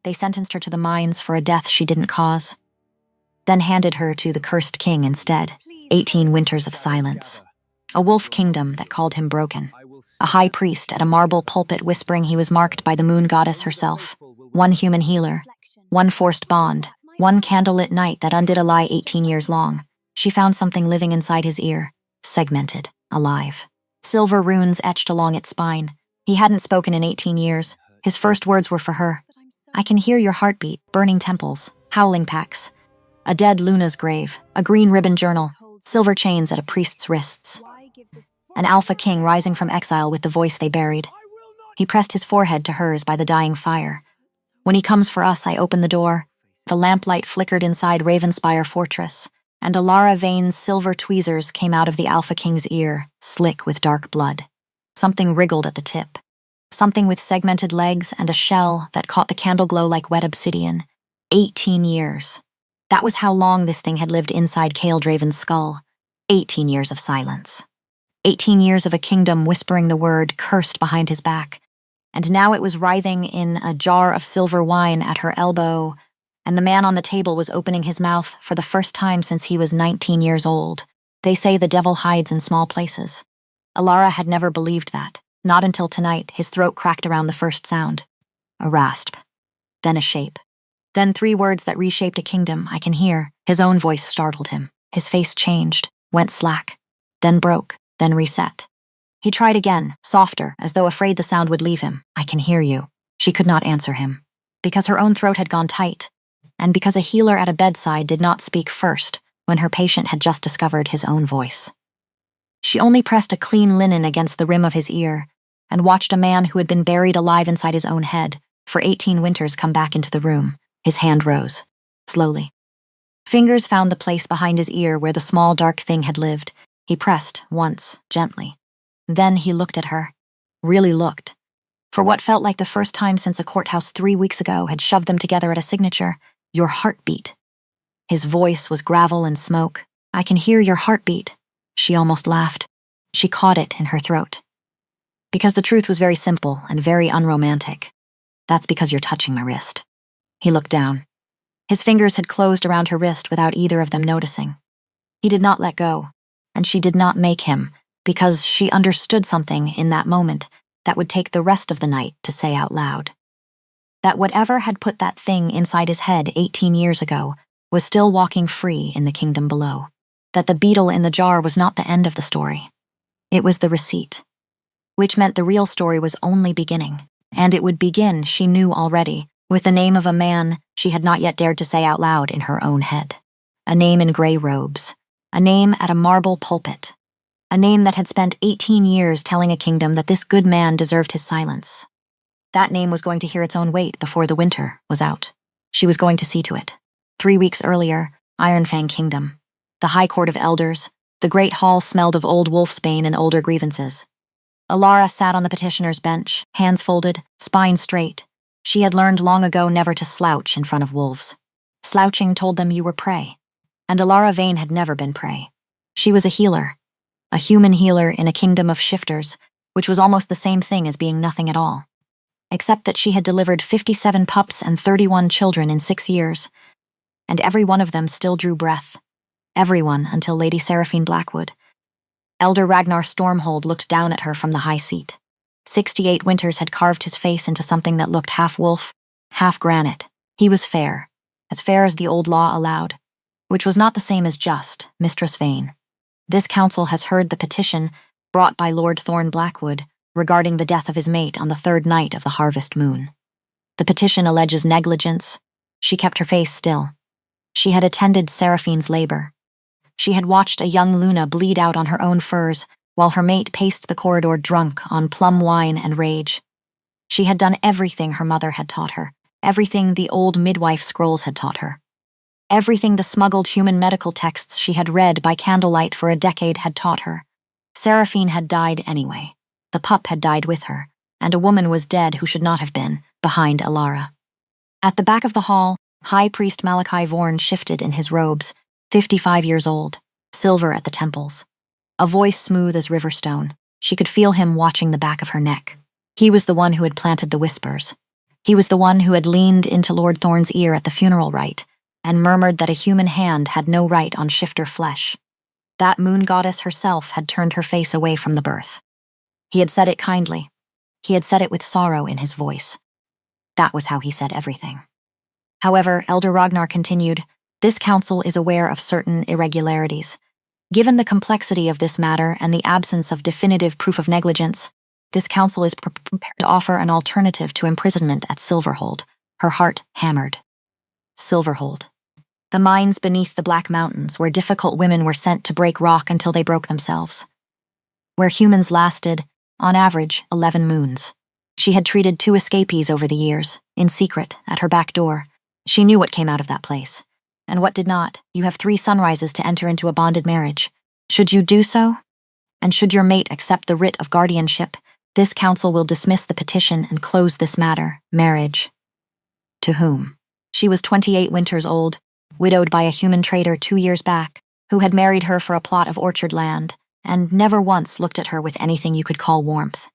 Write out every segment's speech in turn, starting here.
They sentenced her to the mines for a death she didn't cause, then handed her to the cursed king instead. 18 winters of silence. A wolf kingdom that called him broken. A high priest at a marble pulpit whispering he was marked by the moon goddess herself. One human healer. One forced bond. One candlelit night that undid a lie 18 years long. She found something living inside his ear. Segmented. Alive. Silver runes etched along its spine. He hadn't spoken in 18 years. His first words were for her. I can hear your heartbeat, burning temples, howling packs. A dead Luna's grave, a green ribbon journal, silver chains at a priest's wrists. An alpha king rising from exile with the voice they buried. He pressed his forehead to hers by the dying fire. When he comes for us, I open the door. The lamplight flickered inside Ravenspire Fortress, and Alara Vane's silver tweezers came out of the alpha king's ear, slick with dark blood. Something wriggled at the tip. Something with segmented legs and a shell that caught the candle glow like wet obsidian. 18 years. That was how long this thing had lived inside Kael'draven's skull. 18 years of silence. 18 years of a kingdom whispering the word cursed behind his back. And now it was writhing in a jar of silver wine at her elbow, and the man on the table was opening his mouth for the first time since he was 19 years old. They say the devil hides in small places. Alara had never believed that. Not until tonight, his throat cracked around the first sound. A rasp. Then a shape. Then 3 words that reshaped a kingdom I can hear. His own voice startled him. His face changed, went slack, then broke, then reset. He tried again, softer, as though afraid the sound would leave him. I can hear you. She could not answer him. Because her own throat had gone tight, and because a healer at a bedside did not speak first when her patient had just discovered his own voice. She only pressed a clean linen against the rim of his ear and watched a man who had been buried alive inside his own head for 18 winters come back into the room. His hand rose, slowly. Fingers found the place behind his ear where the small dark thing had lived. He pressed, once, gently. Then he looked at her. Really looked. For what felt like the first time since a courthouse 3 weeks ago had shoved them together at a signature. Your heartbeat. His voice was gravel and smoke. I can hear your heartbeat. She almost laughed. She caught it in her throat. Because the truth was very simple and very unromantic. That's because you're touching my wrist. He looked down. His fingers had closed around her wrist without either of them noticing. He did not let go, and she did not make him, because she understood something in that moment that would take the rest of the night to say out loud. That whatever had put that thing inside his head 18 years ago was still walking free in the kingdom below. That the beetle in the jar was not the end of the story. It was the receipt. Which meant the real story was only beginning, and it would begin, she knew already, with the name of a man she had not yet dared to say out loud in her own head. A name in gray robes. A name at a marble pulpit. A name that had spent 18 years telling a kingdom that this good man deserved his silence. That name was going to hear its own weight before the winter was out. She was going to see to it. 3 weeks earlier, Ironfang Kingdom. The High Court of Elders. The great hall smelled of old wolfsbane and older grievances. Alara sat on the petitioner's bench, hands folded, spine straight. She had learned long ago never to slouch in front of wolves. Slouching told them you were prey. And Alara Vane had never been prey. She was a healer. A human healer in a kingdom of shifters, which was almost the same thing as being nothing at all. Except that she had delivered 57 pups and 31 children in 6 years. And every one of them still drew breath. Everyone until Lady Seraphine Blackwood. Elder Ragnar Stormhold looked down at her from the high seat. 68 winters had carved his face into something that looked half wolf, half granite. He was fair as the old law allowed, which was not the same as just, Mistress Vane. This council has heard the petition brought by Lord Thorn Blackwood regarding the death of his mate on the 3rd night of the harvest moon. The petition alleges negligence. She kept her face still. She had attended Seraphine's labor. She had watched a young Luna bleed out on her own furs while her mate paced the corridor drunk on plum wine and rage. She had done everything her mother had taught her, everything the old midwife scrolls had taught her. Everything the smuggled human medical texts she had read by candlelight for a decade had taught her. Seraphine had died anyway. The pup had died with her, and a woman was dead who should not have been, behind Alara. At the back of the hall, High Priest Malachi Vorn shifted in his robes, 55 years old, silver at the temples. A voice smooth as riverstone. She could feel him watching the back of her neck. He was the one who had planted the whispers. He was the one who had leaned into Lord Thorne's ear at the funeral rite and murmured that a human hand had no right on shifter flesh. That moon goddess herself had turned her face away from the birth. He had said it kindly. He had said it with sorrow in his voice. That was how he said everything. However, Elder Ragnar continued, "This council is aware of certain irregularities. Given the complexity of this matter and the absence of definitive proof of negligence, this council is prepared to offer an alternative to imprisonment at Silverhold." Her heart hammered. Silverhold. The mines beneath the Black Mountains, where difficult women were sent to break rock until they broke themselves. Where humans lasted, on average, 11 moons. She had treated 2 escapees over the years, in secret, at her back door. She knew what came out of that place. And what did not. You have 3 sunrises to enter into a bonded marriage. Should you do so? And should your mate accept the writ of guardianship, this council will dismiss the petition and close this matter, marriage. To whom? She was 28 winters old, widowed by a human trader 2 years back, who had married her for a plot of orchard land, and never once looked at her with anything you could call warmth.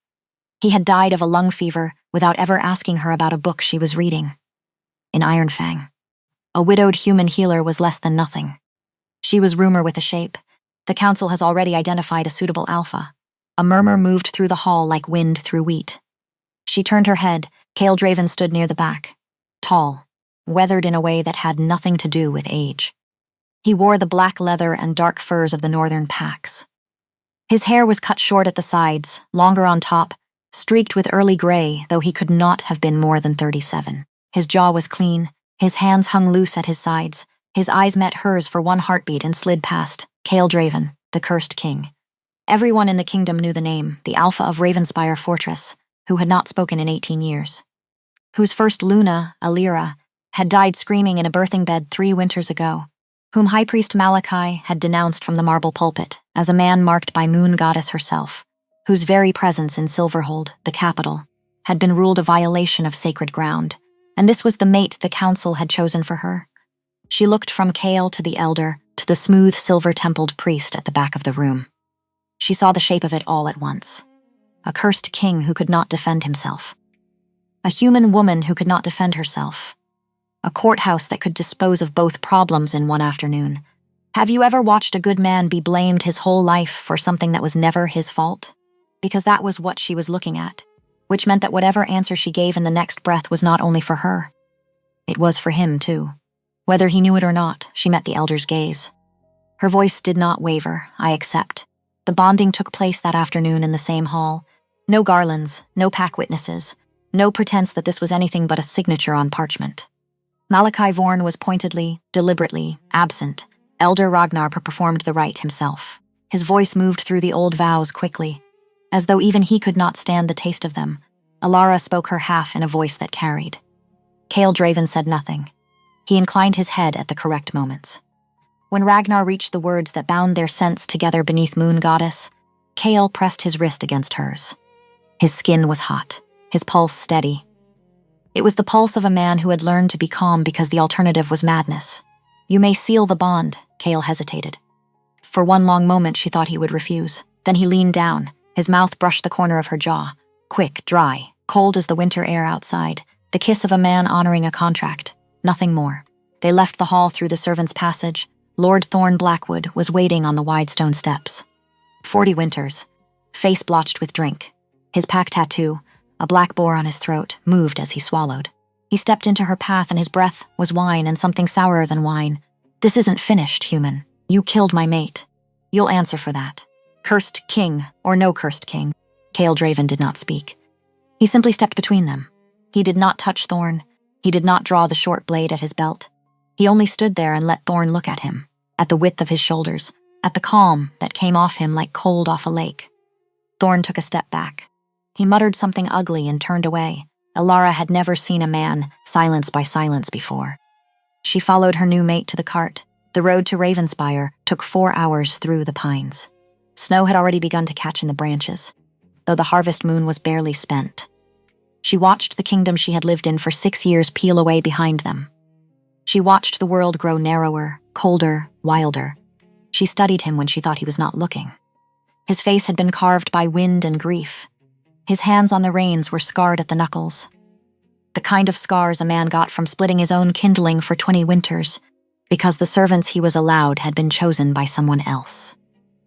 He had died of a lung fever without ever asking her about a book she was reading. In Ironfang, a widowed human healer was less than nothing. She was rumor with a shape. The council has already identified a suitable alpha. A murmur moved through the hall like wind through wheat. She turned her head. Cale Draven stood near the back. Tall, weathered in a way that had nothing to do with age. He wore the black leather and dark furs of the northern packs. His hair was cut short at the sides, longer on top, streaked with early gray, though he could not have been more than 37. His jaw was clean, his hands hung loose at his sides, his eyes met hers for one heartbeat and slid past. Cale Draven, the Cursed King. Everyone in the kingdom knew the name, the Alpha of Ravenspire Fortress, who had not spoken in 18 years. Whose first Luna, Alira, had died screaming in a birthing bed 3 winters ago, whom High Priest Malachi had denounced from the marble pulpit as a man marked by Moon Goddess herself, whose very presence in Silverhold, the capital, had been ruled a violation of sacred ground, and this was the mate the council had chosen for her. She looked from Cale to the elder, to the smooth silver-templed priest at the back of the room. She saw the shape of it all at once. A cursed king who could not defend himself. A human woman who could not defend herself. A courthouse that could dispose of both problems in one afternoon. Have you ever watched a good man be blamed his whole life for something that was never his fault? Because that was what she was looking at, which meant that whatever answer she gave in the next breath was not only for her. It was for him, too. Whether he knew it or not, she met the elder's gaze. Her voice did not waver, I accept. The bonding took place that afternoon in the same hall. No garlands, no pack witnesses, no pretense that this was anything but a signature on parchment. Malachi Vorn was pointedly, deliberately, absent. Elder Ragnar performed the rite himself. His voice moved through the old vows quickly, as though even he could not stand the taste of them. Alara spoke her half in a voice that carried. Cale Draven said nothing. He inclined his head at the correct moments. When Ragnar reached the words that bound their scents together beneath Moon Goddess, Cale pressed his wrist against hers. His skin was hot, his pulse steady. It was the pulse of a man who had learned to be calm because the alternative was madness. You may seal the bond, Cale hesitated. For one long moment she thought he would refuse. Then he leaned down. His mouth brushed the corner of her jaw. Quick, dry, cold as the winter air outside. The kiss of a man honoring a contract. Nothing more. They left the hall through the servants' passage. Lord Thorne Blackwood was waiting on the wide stone steps. 40 winters. Face blotched with drink. His pack tattoo, a black boar on his throat, moved as he swallowed. He stepped into her path and his breath was wine and something sourer than wine. This isn't finished, human. You killed my mate. You'll answer for that. Cursed king or no cursed king. Cale Draven did not speak. He simply stepped between them. He did not touch Thorne. He did not draw the short blade at his belt. He only stood there and let Thorne look at him, at the width of his shoulders, at the calm that came off him like cold off a lake. Thorne took a step back. He muttered something ugly and turned away. Alara had never seen a man silenced by silence before. She followed her new mate to the cart. The road to Ravenspire took 4 hours through the pines. Snow had already begun to catch in the branches, though the harvest moon was barely spent. She watched the kingdom she had lived in for 6 years peel away behind them. She watched the world grow narrower, colder, wilder. She studied him when she thought he was not looking. His face had been carved by wind and grief. His hands on the reins were scarred at the knuckles. The kind of scars a man got from splitting his own kindling for 20 winters, because the servants he was allowed had been chosen by someone else.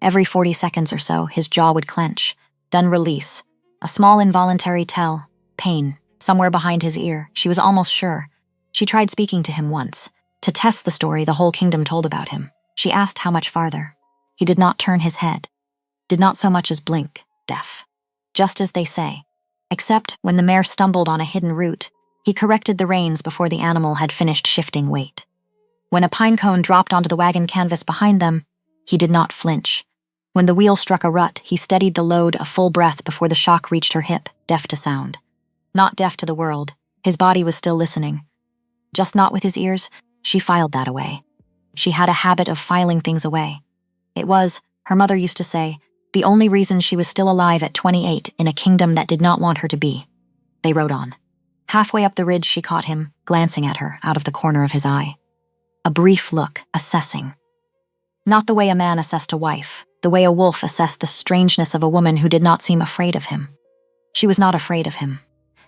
Every 40 seconds or so, his jaw would clench, then release. A small involuntary tell, pain, somewhere behind his ear. She was almost sure. She tried speaking to him once, to test the story the whole kingdom told about him. She asked how much farther. He did not turn his head, did not so much as blink, deaf. Just as they say. Except when the mare stumbled on a hidden root, he corrected the reins before the animal had finished shifting weight. When a pine cone dropped onto the wagon canvas behind them, he did not flinch. When the wheel struck a rut, he steadied the load a full breath before the shock reached her hip, deaf to sound. Not deaf to the world. His body was still listening. Just not with his ears. She filed that away. She had a habit of filing things away. It was, her mother used to say, the only reason she was still alive at 28 in a kingdom that did not want her to be. They rode on. Halfway up the ridge, she caught him, glancing at her out of the corner of his eye. A brief look, assessing. Not the way a man assessed a wife, the way a wolf assessed the strangeness of a woman who did not seem afraid of him. She was not afraid of him.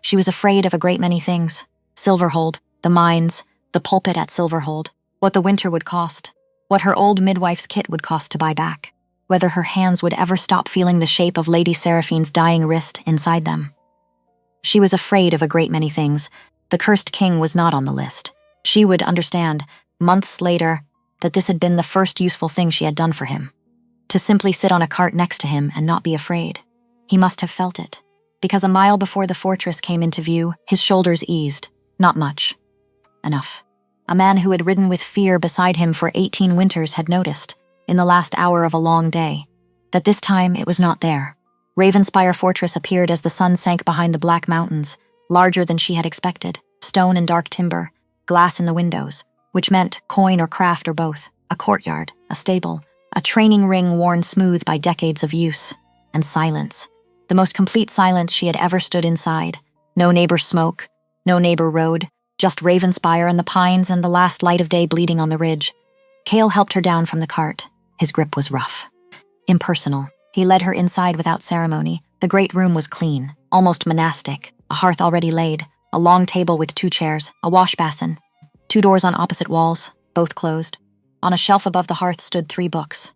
She was afraid of a great many things. Silverhold, the mines, the pulpit at Silverhold, what the winter would cost, what her old midwife's kit would cost to buy back, whether her hands would ever stop feeling the shape of Lady Seraphine's dying wrist inside them. She was afraid of a great many things. The cursed king was not on the list. She would understand, months later, that this had been the first useful thing she had done for him. To simply sit on a cart next to him and not be afraid. He must have felt it, because a mile before the fortress came into view, his shoulders eased. Not much. Enough. A man who had ridden with fear beside him for 18 winters had noticed, in the last hour of a long day, that this time it was not there. Ravenspire Fortress appeared as the sun sank behind the black mountains, larger than she had expected, stone and dark timber, glass in the windows, which meant coin or craft or both, a courtyard, a stable, a training ring worn smooth by decades of use, and silence. The most complete silence she had ever stood inside. No neighbor smoke, no neighbor road, just Ravenspire and the pines and the last light of day bleeding on the ridge. Cale helped her down from the cart. His grip was rough. Impersonal. He led her inside without ceremony. The great room was clean, almost monastic, a hearth already laid, a long table with 2 chairs, a wash basin, 2 doors on opposite walls, both closed. On a shelf above the hearth stood 3 books.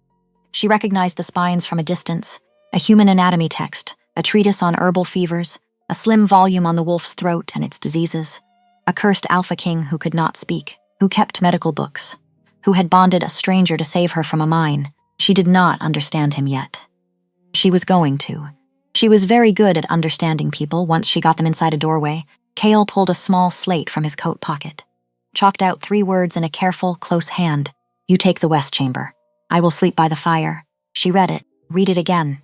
She recognized the spines from a distance, a human anatomy text, a treatise on herbal fevers, a slim volume on the wolf's throat and its diseases, a cursed alpha king who could not speak, who kept medical books, who had bonded a stranger to save her from a mine. She did not understand him yet. She was going to. She was very good at understanding people once she got them inside a doorway. Cale pulled a small slate from his coat pocket, chalked out 3 words in a careful, close hand. You take the west chamber. I will sleep by the fire. She read it, read it again.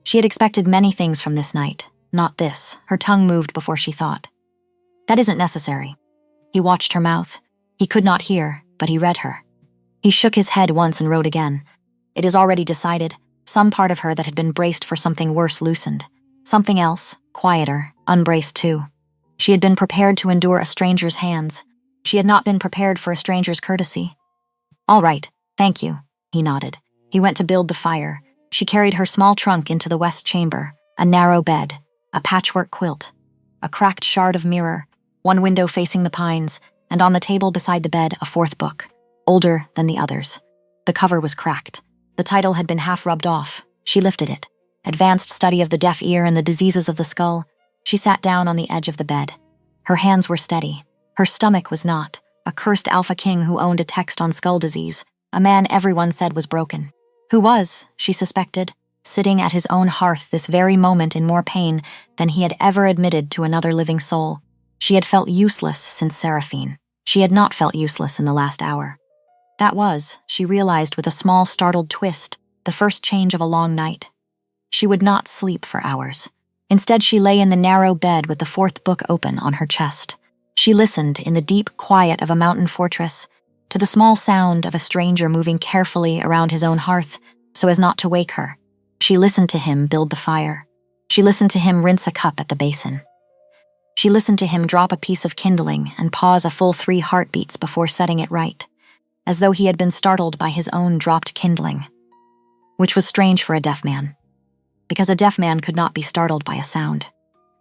She had expected many things from this night, not this. Her tongue moved before she thought. That isn't necessary. He watched her mouth. He could not hear, but he read her. He shook his head once and wrote again. It is already decided. Some part of her that had been braced for something worse loosened. Something else, quieter, unbraced too. She had been prepared to endure a stranger's hands. She had not been prepared for a stranger's courtesy. All right, thank you, he nodded. He went to build the fire. She carried her small trunk into the west chamber, a narrow bed, a patchwork quilt, a cracked shard of mirror, 1 window facing the pines, and on the table beside the bed a 4th book, older than the others. The cover was cracked. The title had been half rubbed off. She lifted it. Advanced Study of the Deaf Ear and the Diseases of the Skull. She sat down on the edge of the bed. Her hands were steady. Her stomach was not. A cursed alpha king who owned a text on skull disease. A man everyone said was broken. Who was, she suspected, sitting at his own hearth this very moment in more pain than he had ever admitted to another living soul. She had felt useless since Seraphine. She had not felt useless in the last hour. That was, she realized with a small startled twist, the first change of a long night. She would not sleep for hours. Instead, she lay in the narrow bed with the 4th book open on her chest. She listened in the deep quiet of a mountain fortress to the small sound of a stranger moving carefully around his own hearth so as not to wake her. She listened to him build the fire. She listened to him rinse a cup at the basin. She listened to him drop a piece of kindling and pause a full 3 heartbeats before setting it right, as though he had been startled by his own dropped kindling, which was strange for a deaf man, because a deaf man could not be startled by a sound,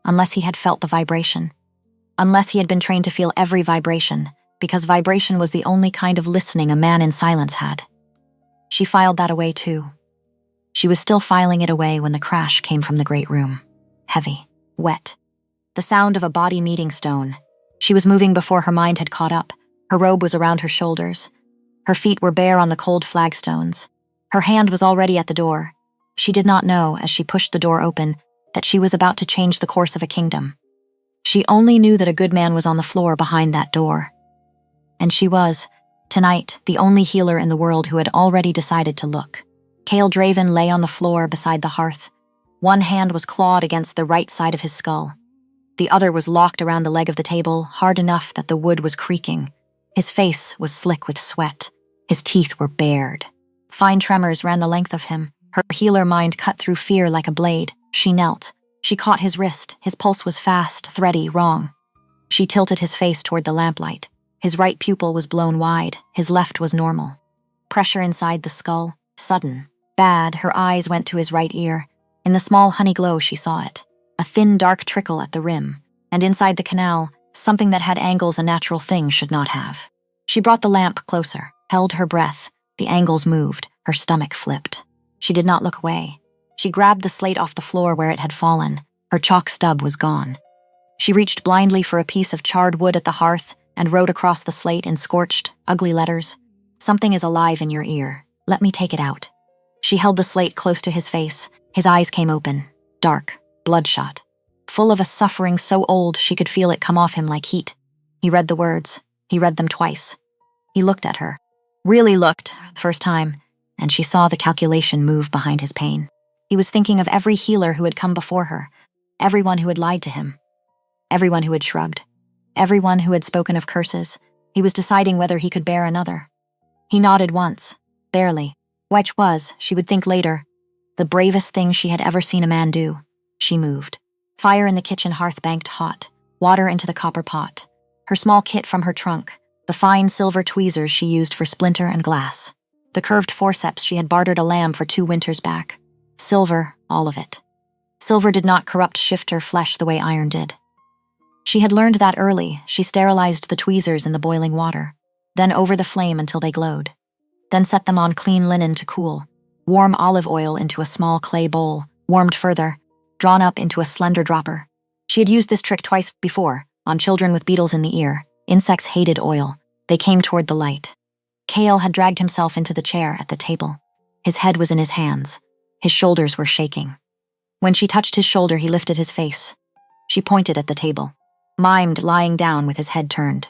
unless he had felt the vibration. unless he had been trained to feel every vibration, because vibration was the only kind of listening a man in silence had. She filed that away too. She was still filing it away when the crash came from the great room. Heavy, wet. The sound of a body meeting stone. She was moving before her mind had caught up. Her robe was around her shoulders. Her feet were bare on the cold flagstones. Her hand was already at the door. She did not know, as she pushed the door open, that she was about to change the course of a kingdom. She only knew that a good man was on the floor behind that door. And she was, tonight, the only healer in the world who had already decided to look. Cale Draven lay on the floor beside the hearth. One hand was clawed against the right side of his skull. The other was locked around the leg of the table, hard enough that the wood was creaking. His face was slick with sweat. His teeth were bared. Fine tremors ran the length of him. Her healer mind cut through fear like a blade. She knelt. She caught his wrist. His pulse was fast, thready, wrong. She tilted his face toward the lamplight. His right pupil was blown wide. His left was normal. Pressure inside the skull, sudden, bad. Her eyes went to his right ear. In the small honey glow, she saw it. A thin, dark trickle at the rim. And inside the canal, something that had angles a natural thing should not have. She brought the lamp closer, held her breath. The angles moved. Her stomach flipped. She did not look away. She grabbed the slate off the floor where it had fallen. Her chalk stub was gone. She reached blindly for a piece of charred wood at the hearth and wrote across the slate in scorched, ugly letters, "Something is alive in your ear. Let me take it out." She held the slate close to his face. His eyes came open, dark, bloodshot, full of a suffering so old she could feel it come off him like heat. He read the words. He read them twice. He looked at her. Really looked, the first time, and she saw the calculation move behind his pain. He was thinking of every healer who had come before her, everyone who had lied to him, everyone who had shrugged, everyone who had spoken of curses. He was deciding whether he could bear another. He nodded once, barely, which was, she would think later, the bravest thing she had ever seen a man do. She moved. Fire in the kitchen hearth banked hot, water into the copper pot. Her small kit from her trunk, the fine silver tweezers she used for splinter and glass. The curved forceps she had bartered a lamb for 2 winters back. Silver, all of it. Silver did not corrupt shifter flesh the way iron did. She had learned that early. She sterilized the tweezers in the boiling water, then over the flame until they glowed. Then set them on clean linen to cool. Warm olive oil into a small clay bowl, warmed further, drawn up into a slender dropper. She had used this trick twice before, on children with beetles in the ear. Insects hated oil. They came toward the light. Cale had dragged himself into the chair at the table. His head was in his hands. His shoulders were shaking. When she touched his shoulder, he lifted his face. She pointed at the table, mimed lying down with his head turned.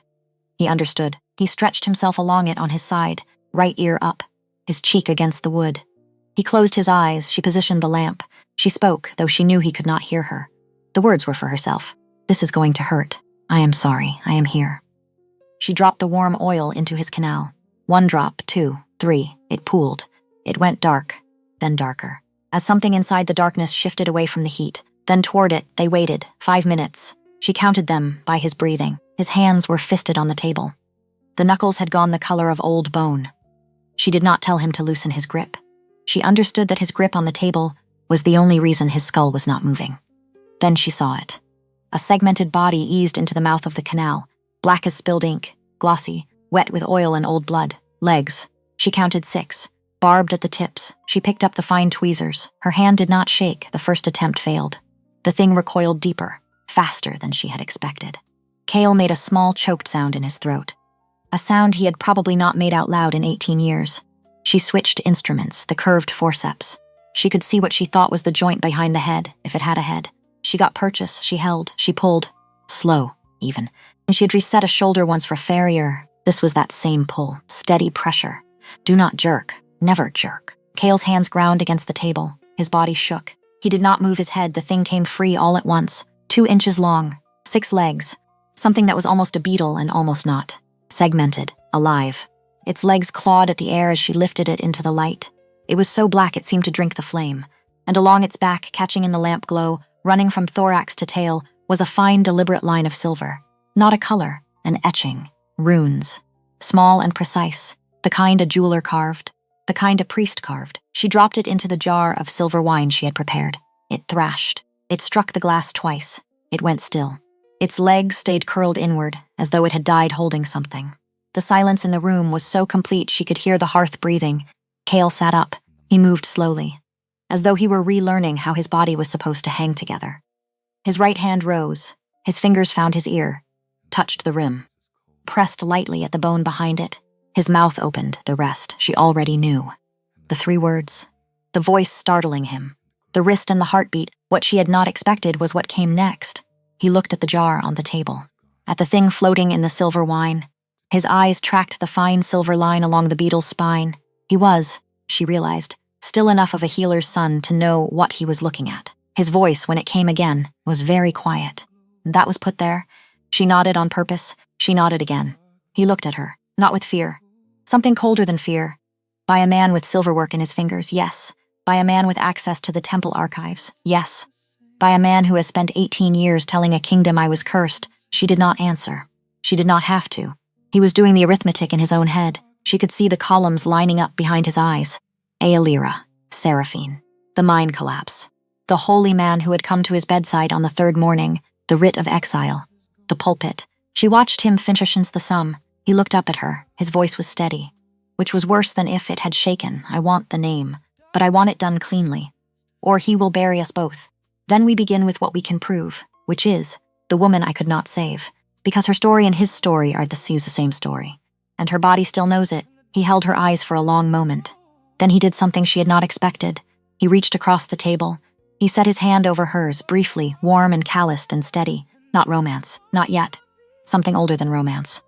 He understood. He stretched himself along it on his side, right ear up, his cheek against the wood. He closed his eyes. She positioned the lamp. She spoke, though she knew he could not hear her. The words were for herself. "This is going to hurt. I am sorry. I am here." She dropped the warm oil into his canal. 1 drop, 2, 3. It pooled. It went dark, then darker. As something inside the darkness shifted away from the heat, then toward it, they waited, 5 minutes. She counted them by his breathing. His hands were fisted on the table. The knuckles had gone the color of old bone. She did not tell him to loosen his grip. She understood that his grip on the table was the only reason his skull was not moving. Then she saw it. A segmented body eased into the mouth of the canal, black as spilled ink, glossy, wet with oil and old blood. Legs. She counted 6. Barbed at the tips. She picked up the fine tweezers. Her hand did not shake. The first attempt failed. The thing recoiled deeper, faster than she had expected. Cale made a small choked sound in his throat. A sound he had probably not made out loud in 18 years. She switched instruments, the curved forceps. She could see what she thought was the joint behind the head, if it had a head. She got purchase, she held, she pulled. Slow, even. And she had reset a shoulder once for Farrier. This was that same pull, steady pressure. Do not jerk, never jerk. Cale's hands ground against the table. His body shook. He did not move his head. The thing came free all at once. 2 inches long, 6 legs. Something that was almost a beetle and almost not. Segmented, alive. Its legs clawed at the air as she lifted it into the light. It was so black it seemed to drink the flame. And along its back, catching in the lamp glow, running from thorax to tail, was a fine, deliberate line of silver. Not a color, an etching. Runes. Small and precise. The kind a jeweler carved. The kind a priest carved. She dropped it into the jar of silver wine she had prepared. It thrashed. It struck the glass twice. It went still. Its legs stayed curled inward, as though it had died holding something. The silence in the room was so complete she could hear the hearth breathing. Kale sat up. He moved slowly, as though he were relearning how his body was supposed to hang together. His right hand rose. His fingers found his ear, touched the rim, pressed lightly at the bone behind it. His mouth opened, the rest she already knew. The 3 words. The voice startling him. The wrist and the heartbeat. What she had not expected was what came next. He looked at the jar on the table, at the thing floating in the silver wine. His eyes tracked the fine silver line along the beetle's spine. He was, she realized, still enough of a healer's son to know what he was looking at. His voice, when it came again, was very quiet. That was put there. She nodded on purpose. She nodded again. He looked at her, not with fear. Something colder than fear. By a man with silverwork in his fingers, yes. By a man with access to the temple archives, yes. By a man who has spent 18 years telling a kingdom I was cursed. She did not answer. She did not have to. He was doing the arithmetic in his own head. She could see the columns lining up behind his eyes. Aelira, Seraphine, the mind collapse. The holy man who had come to his bedside on the 3rd morning, the writ of exile, the pulpit. She watched him finish the sum. He looked up at her. His voice was steady, which was worse than if it had shaken. I want the name, but I want it done cleanly, or he will bury us both. Then we begin with what we can prove, which is the woman I could not save, because her story and his story are the same story, and her body still knows it. He held her eyes for a long moment. Then he did something she had not expected. He reached across the table. He set his hand over hers, briefly, warm and calloused and steady. Not romance, not yet. Something older than romance.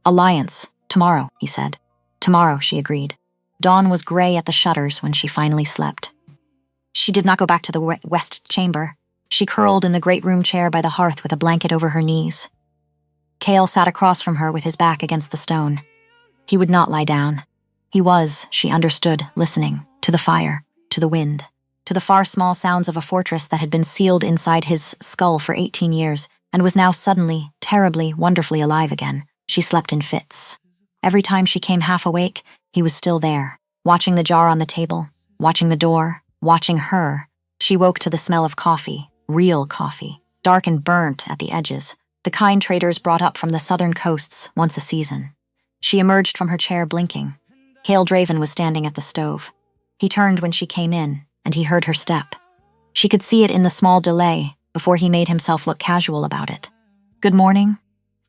Alliance, tomorrow, he said. Tomorrow, she agreed. Dawn was gray at the shutters when she finally slept. She did not go back to the west chamber. She curled in the great room chair by the hearth with a blanket over her knees. Kale sat across from her with his back against the stone. He would not lie down. He was, she understood, listening, to the fire, to the wind, to the far small sounds of a fortress that had been sealed inside his skull for 18 years and was now suddenly, terribly, wonderfully alive again. She slept in fits. Every time she came half awake, he was still there, watching the jar on the table, watching the door, watching her. She woke to the smell of coffee, real coffee, dark and burnt at the edges, the kind traders brought up from the southern coasts once a season. She emerged from her chair blinking. Kale Draven was standing at the stove. He turned when she came in, and he heard her step. She could see it in the small delay before he made himself look casual about it. Good morning.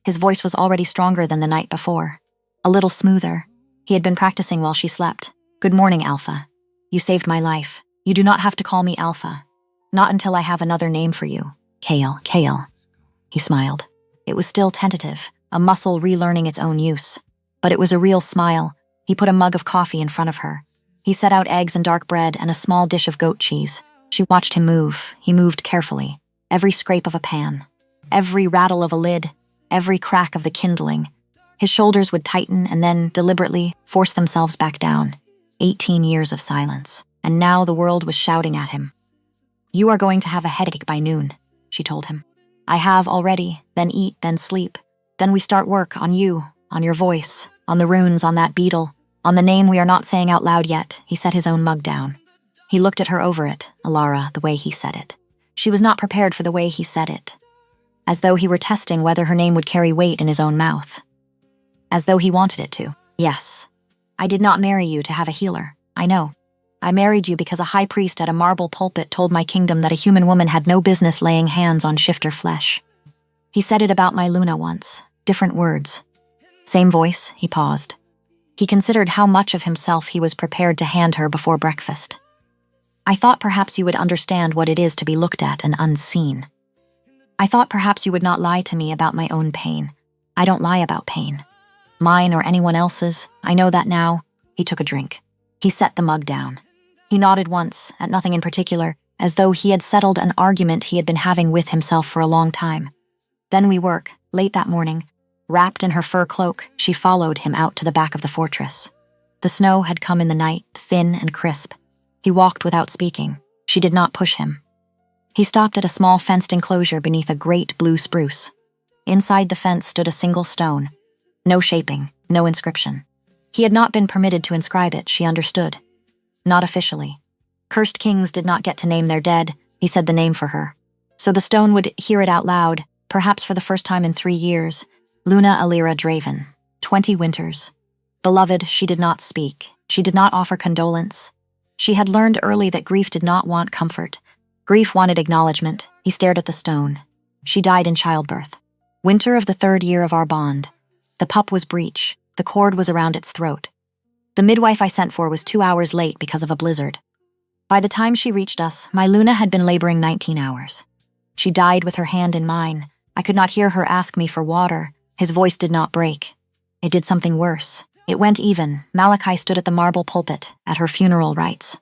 His voice was already stronger than the night before. A little smoother. He had been practicing while she slept. Good morning, Alpha. You saved my life. You do not have to call me Alpha. Not until I have another name for you. Kale, Kale. He smiled. It was still tentative, a muscle relearning its own use. But it was a real smile. He put a mug of coffee in front of her. He set out eggs and dark bread and a small dish of goat cheese. She watched him move. He moved carefully. Every scrape of a pan, every rattle of a lid, every crack of the kindling. His shoulders would tighten and then, deliberately, force themselves back down. 18 years of silence. And now the world was shouting at him. You are going to have a headache by noon, she told him. I have already, then eat, then sleep. Then we start work on you, on your voice, on the runes, on that beetle, on the name we are not saying out loud yet. He set his own mug down. He looked at her over it, Alara, the way he said it. She was not prepared for the way he said it. As though he were testing whether her name would carry weight in his own mouth. As though he wanted it to. Yes. I did not marry you to have a healer. I know. I married you because a high priest at a marble pulpit told my kingdom that a human woman had no business laying hands on shifter flesh. He said it about my Luna once. Different words. Same voice, he paused. He considered how much of himself he was prepared to hand her before breakfast. I thought perhaps you would understand what it is to be looked at and unseen. I thought perhaps you would not lie to me about my own pain. I don't lie about pain. Mine or anyone else's, I know that now. He took a drink. He set the mug down. He nodded once, at nothing in particular, as though he had settled an argument he had been having with himself for a long time. Then we work, late that morning. Wrapped in her fur cloak, she followed him out to the back of the fortress. The snow had come in the night, thin and crisp. He walked without speaking. She did not push him. He stopped at a small fenced enclosure beneath a great blue spruce. Inside the fence stood a single stone. No shaping, no inscription. He had not been permitted to inscribe it, she understood. Not officially. Cursed kings did not get to name their dead. He said the name for her. So the stone would hear it out loud, Perhaps for the first time in 3 years, Luna Alira Draven, 20 winters. Beloved, she did not speak. She did not offer condolence. She had learned early that grief did not want comfort. Grief wanted acknowledgement. He stared at the stone. She died in childbirth. Winter of the 3rd year of our bond. The pup was breech. The cord was around its throat. The midwife I sent for was 2 hours late because of a blizzard. By the time she reached us, my Luna had been laboring 19 hours. She died with her hand in mine. I could not hear her ask me for water. His voice did not break. It did something worse. It went even. Malachi stood at the marble pulpit at her funeral rites.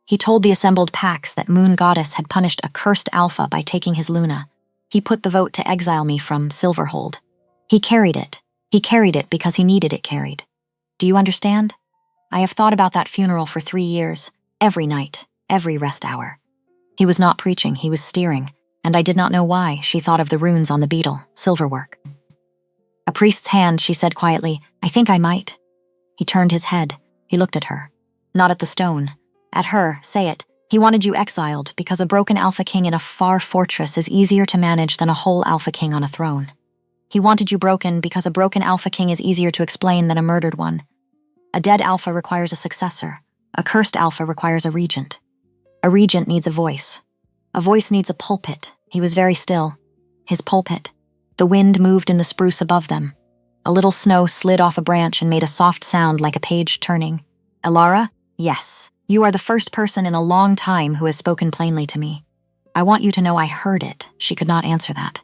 He told the assembled Pax that Moon Goddess had punished a cursed alpha by taking his Luna. He put the vote to exile me from Silverhold. He carried it. He carried it because he needed it carried. Do you understand? I have thought about that funeral for 3 years, every night, every rest hour. He was not preaching, he was steering, and I did not know why. She thought of the runes on the beetle, silverwork. A priest's hand, she said quietly, I think I might. He turned his head. He looked at her. Not at the stone. At her, say it. He wanted you exiled because a broken Alpha King in a far fortress is easier to manage than a whole Alpha King on a throne. He wanted you broken because a broken Alpha King is easier to explain than a murdered one. A dead Alpha requires a successor. A cursed Alpha requires a regent. A regent needs a voice. A voice needs a pulpit. He was very still. His pulpit. The wind moved in the spruce above them. A little snow slid off a branch and made a soft sound like a page turning. Elara? Yes. You are the first person in a long time who has spoken plainly to me. I want you to know I heard it. She could not answer that.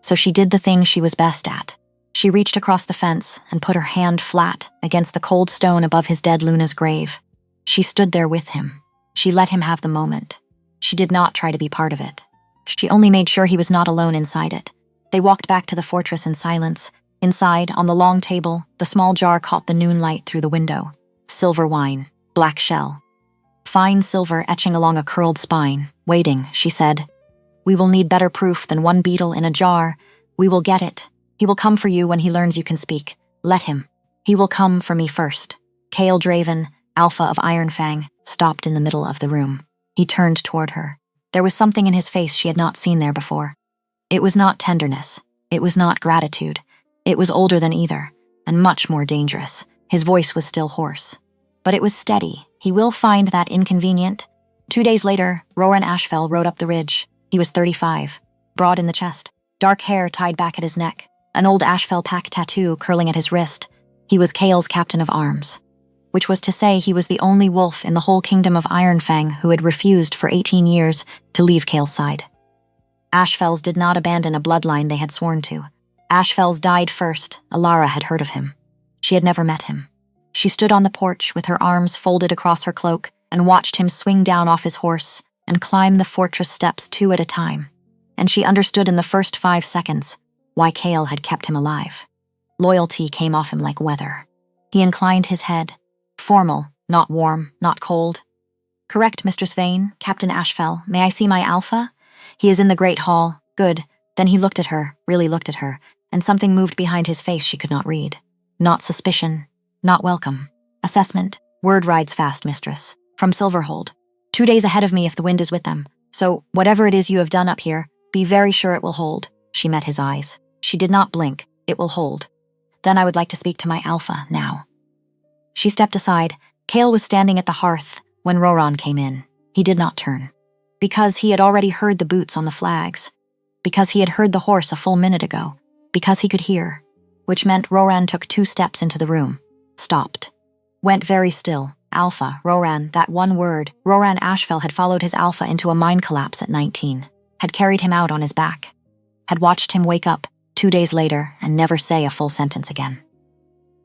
So she did the thing she was best at. She reached across the fence and put her hand flat against the cold stone above his dead Luna's grave. She stood there with him. She let him have the moment. She did not try to be part of it. She only made sure he was not alone inside it. They walked back to the fortress in silence. Inside, on the long table, the small jar caught the noon light through the window. Silver wine, black shell. Fine silver etching along a curled spine. Waiting, she said. We will need better proof than one beetle in a jar. We will get it. He will come for you when he learns you can speak. Let him. He will come for me first. Kale Draven, Alpha of Ironfang, stopped in the middle of the room. He turned toward her. There was something in his face she had not seen there before. It was not tenderness. It was not gratitude. It was older than either, and much more dangerous. His voice was still hoarse. But it was steady. He will find that inconvenient. 2 days later, Roran Ashfell rode up the ridge. He was 35, broad in the chest, dark hair tied back at his neck, an old Ashfell pack tattoo curling at his wrist. He was Kale's captain of arms, which was to say he was the only wolf in the whole kingdom of Ironfang who had refused for 18 years to leave Kale's side. Ashfells did not abandon a bloodline they had sworn to. Ashfells died first. Elara had heard of him. She had never met him. She stood on the porch with her arms folded across her cloak and watched him swing down off his horse and climb the fortress steps 2 at a time. And she understood in the first 5 seconds why Kale had kept him alive. Loyalty came off him like weather. He inclined his head. Formal, not warm, not cold. Correct, Mistress Vane, Captain Ashfell. May I see my Alpha? He is in the great hall. Good. Then he looked at her, really looked at her, and something moved behind his face she could not read. Not suspicion, not welcome. Assessment. Word rides fast, mistress. From Silverhold. 2 days ahead of me if the wind is with them. So, whatever it is you have done up here, be very sure it will hold. She met his eyes. She did not blink. It will hold. Then I would like to speak to my Alpha, now. She stepped aside. Kale was standing at the hearth when Roran came in. He did not turn. Because he had already heard the boots on the flags. Because he had heard the horse a full minute ago. Because he could hear. Which meant Roran took 2 steps into the room. Stopped. Went very still. Alpha, Roran, that one word. Roran Ashfell had followed his Alpha into a mine collapse at 19. Had carried him out on his back. Had watched him wake up 2 days later and never say a full sentence again.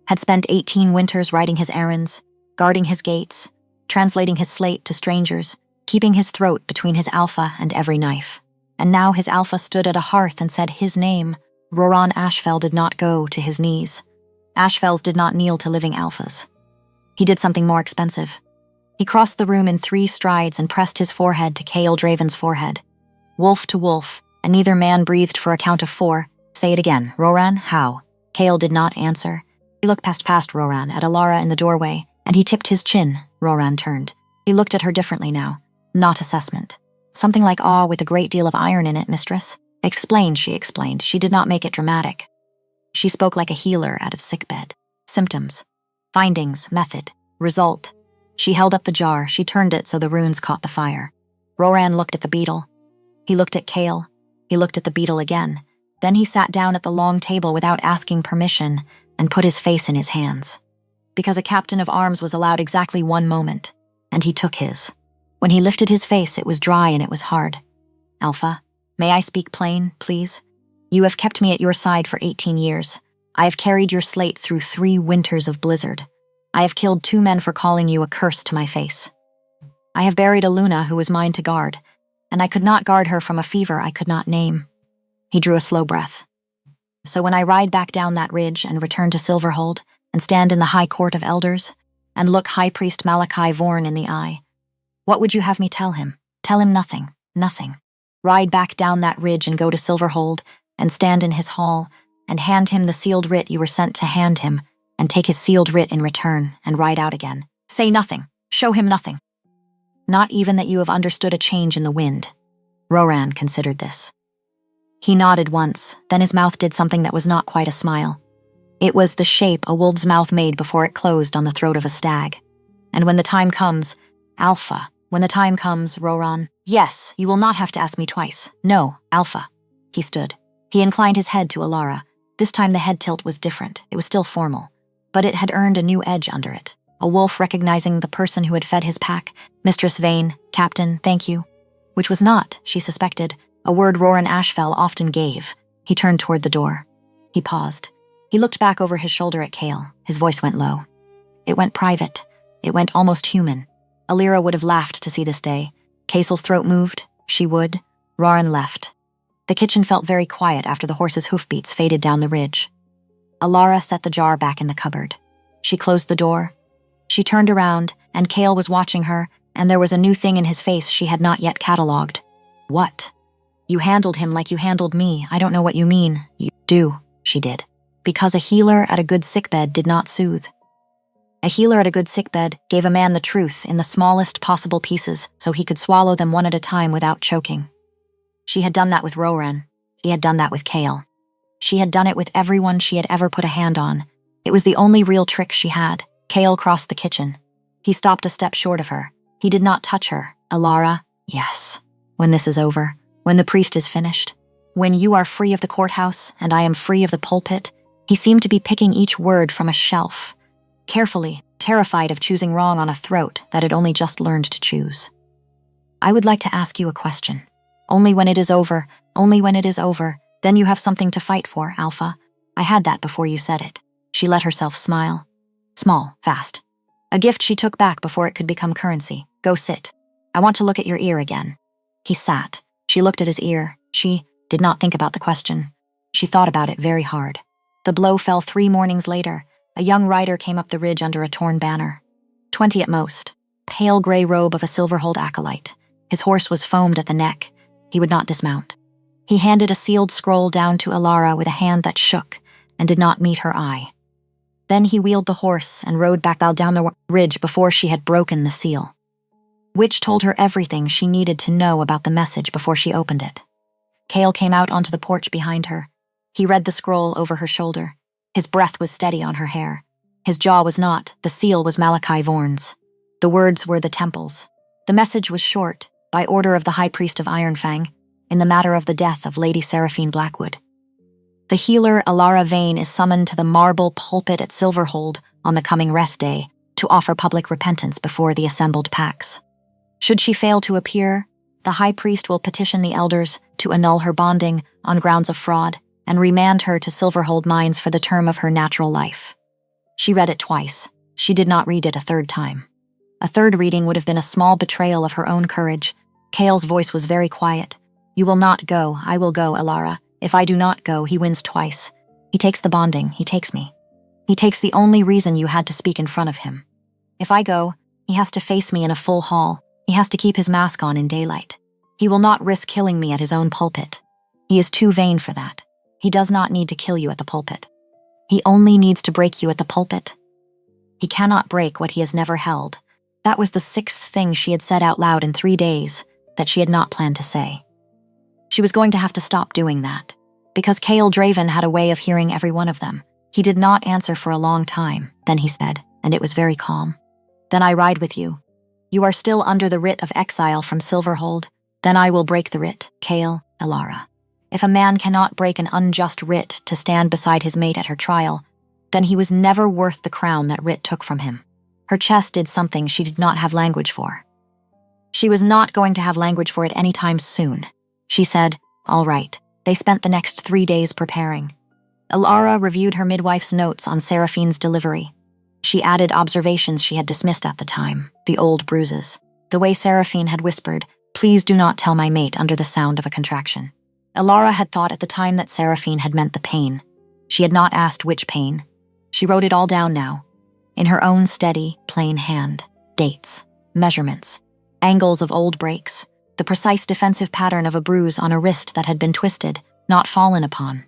Had spent 18 winters writing his errands, guarding his gates, translating his slate to strangers, keeping his throat between his Alpha and every knife. And now his Alpha stood at a hearth and said his name. Roran Ashfell did not go to his knees. Ashfells did not kneel to living Alphas. He did something more expensive. He crossed the room in 3 strides and pressed his forehead to Kale Draven's forehead. Wolf to wolf, and neither man breathed for a count of 4. Say it again. Roran, how? Kale did not answer. He looked past Roran at Elara in the doorway, and he tipped his chin. Roran turned. He looked at her differently now. Not assessment. Something like awe with a great deal of iron in it, mistress. Explain, she explained. She did not make it dramatic. She spoke like a healer at a sickbed. Symptoms, findings, method, result. She held up the jar. She turned it so the runes caught the fire. Roran looked at the beetle. He looked at Kale. He looked at the beetle again. Then he sat down at the long table without asking permission and put his face in his hands. Because a captain of arms was allowed exactly one moment, and he took his. When he lifted his face, it was dry and it was hard. Alpha, may I speak plain, please? You have kept me at your side for 18 years. I have carried your slate through 3 winters of blizzard. I have killed 2 men for calling you a curse to my face. I have buried a Luna who was mine to guard, and I could not guard her from a fever I could not name. He drew a slow breath. So when I ride back down that ridge and return to Silverhold and stand in the High Court of Elders and look High Priest Malachi Vorn in the eye, what would you have me tell him? Tell him nothing, nothing. Ride back down that ridge and go to Silverhold and stand in his hall and hand him the sealed writ you were sent to hand him and take his sealed writ in return and ride out again. Say nothing. Show him nothing. Not even that you have understood a change in the wind. Roran considered this. He nodded once, then his mouth did something that was not quite a smile. It was the shape a wolf's mouth made before it closed on the throat of a stag. And when the time comes, Alpha, when the time comes, Roran, yes, you will not have to ask me twice. No, Alpha. He stood. He inclined his head to Alara. This time the head tilt was different. It was still formal, but it had earned a new edge under it. A wolf recognizing the person who had fed his pack. Mistress Vane, Captain, thank you. Which was not, she suspected, a word Roran Ashfell often gave. He turned toward the door. He paused. He looked back over his shoulder at Kale. His voice went low. It went private. It went almost human. Alira would have laughed to see this day. Kasel's throat moved. She would. Roran left. The kitchen felt very quiet after the horse's hoofbeats faded down the ridge. Alara set the jar back in the cupboard. She closed the door. She turned around, and Kale was watching her, and there was a new thing in his face she had not yet catalogued. What? You handled him like you handled me. I don't know what you mean. You do, she did. Because a healer at a good sickbed did not soothe. A healer at a good sickbed gave a man the truth in the smallest possible pieces so he could swallow them one at a time without choking. She had done that with Roran. She had done that with Kale. She had done it with everyone she had ever put a hand on. It was the only real trick she had. Kale crossed the kitchen. He stopped a step short of her. He did not touch her. Alara, yes. When this is over, when the priest is finished, when you are free of the courthouse and I am free of the pulpit, he seemed to be picking each word from a shelf, carefully, terrified of choosing wrong on a throat that had only just learned to choose. I would like to ask you a question. Only when it is over, only when it is over, then you have something to fight for, Alpha. I had that before you said it. She let herself smile. Small, fast. A gift she took back before it could become currency. Go sit. I want to look at your ear again. He sat. She looked at his ear. She did not think about the question. She thought about it very hard. The blow fell 3 mornings later. A young rider came up the ridge under a torn banner. 20 at most. Pale gray robe of a Silverhold acolyte. His horse was foamed at the neck. He would not dismount. He handed a sealed scroll down to Alara with a hand that shook and did not meet her eye. Then he wheeled the horse and rode back down the ridge before she had broken the seal. Which told her everything she needed to know about the message before she opened it. Kale came out onto the porch behind her. He read the scroll over her shoulder. His breath was steady on her hair. His jaw was not. The seal was Malachi Vorn's. The words were the temples. The message was short, by order of the High Priest of Ironfang, in the matter of the death of Lady Seraphine Blackwood. The healer Alara Vane is summoned to the marble pulpit at Silverhold on the coming rest day to offer public repentance before the assembled packs. Should she fail to appear, the High Priest will petition the elders to annul her bonding on grounds of fraud and remand her to Silverhold Mines for the term of her natural life. She read it twice. She did not read it a third time. A third reading would have been a small betrayal of her own courage. Kale's voice was very quiet. You will not go. I will go, Alara. If I do not go, he wins twice. He takes the bonding. He takes me. He takes the only reason you had to speak in front of him. If I go, he has to face me in a full hall. He has to keep his mask on in daylight. He will not risk killing me at his own pulpit. He is too vain for that. He does not need to kill you at the pulpit. He only needs to break you at the pulpit. He cannot break what he has never held. That was the 6th thing she had said out loud in 3 days that she had not planned to say. She was going to have to stop doing that. Because Chaol Draven had a way of hearing every one of them. He did not answer for a long time. Then he said, and it was very calm, "Then I ride with you. You are still under the writ of exile from Silverhold. Then I will break the writ, Chaol, Elara. If a man cannot break an unjust writ to stand beside his mate at her trial, then he was never worth the crown that writ took from him." Her chest did something she did not have language for. She was not going to have language for it any time soon. She said, "All right." They spent the next 3 days preparing. Elara reviewed her midwife's notes on Seraphine's delivery. She added observations she had dismissed at the time, the old bruises. The way Seraphine had whispered, "Please do not tell my mate," under the sound of a contraction. Elara had thought at the time that Seraphine had meant the pain. She had not asked which pain. She wrote it all down now, in her own steady, plain hand. Dates, measurements, angles of old breaks, the precise defensive pattern of a bruise on a wrist that had been twisted, not fallen upon.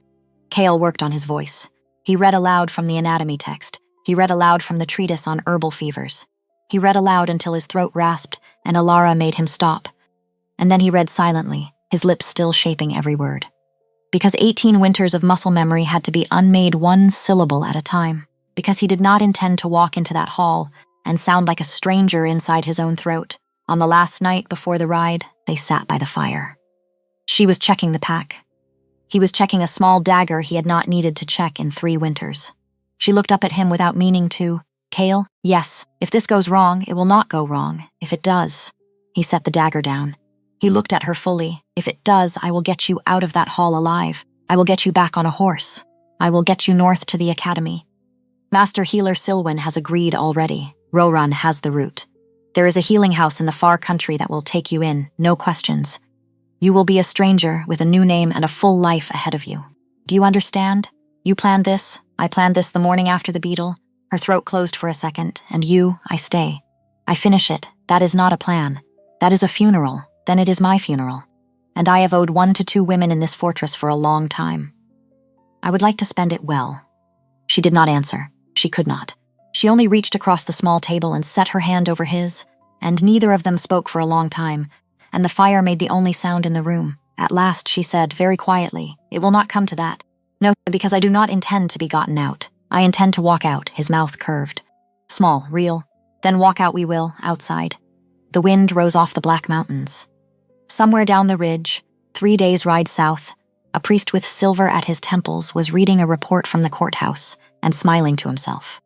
Chaol worked on his voice. He read aloud from the anatomy text. He read aloud from the treatise on herbal fevers. He read aloud until his throat rasped and Elara made him stop. And then he read silently, his lips still shaping every word. Because 18 winters of muscle memory had to be unmade one syllable at a time. Because he did not intend to walk into that hall and sound like a stranger inside his own throat. On the last night before the ride, they sat by the fire. She was checking the pack. He was checking a small dagger he had not needed to check in 3 winters. She looked up at him without meaning to. "Chaol, yes, if this goes wrong, it will not go wrong. If it does." He set the dagger down. He looked at her fully. "If it does, I will get you out of that hall alive. I will get you back on a horse. I will get you north to the academy. Master Healer Silwyn has agreed already. Roran has the route. There is a healing house in the far country that will take you in, no questions. You will be a stranger with a new name and a full life ahead of you. Do you understand? You planned this. I planned this the morning after the beetle." Her throat closed for a second. "And you, I stay. I finish it. That is not a plan. That is a funeral. Then it is my funeral. And I have owed 1 to 2 women in this fortress for a long time. I would like to spend it well." She did not answer. She could not. She only reached across the small table and set her hand over his, and neither of them spoke for a long time, and the fire made the only sound in the room. At last she said, very quietly, "It will not come to that. No, because I do not intend to be gotten out. I intend to walk out," his mouth curved. "Small, real. Then walk out we will, outside." The wind rose off the Black Mountains. Somewhere down the ridge, 3 days' ride south, a priest with silver at his temples was reading a report from the courthouse and smiling to himself.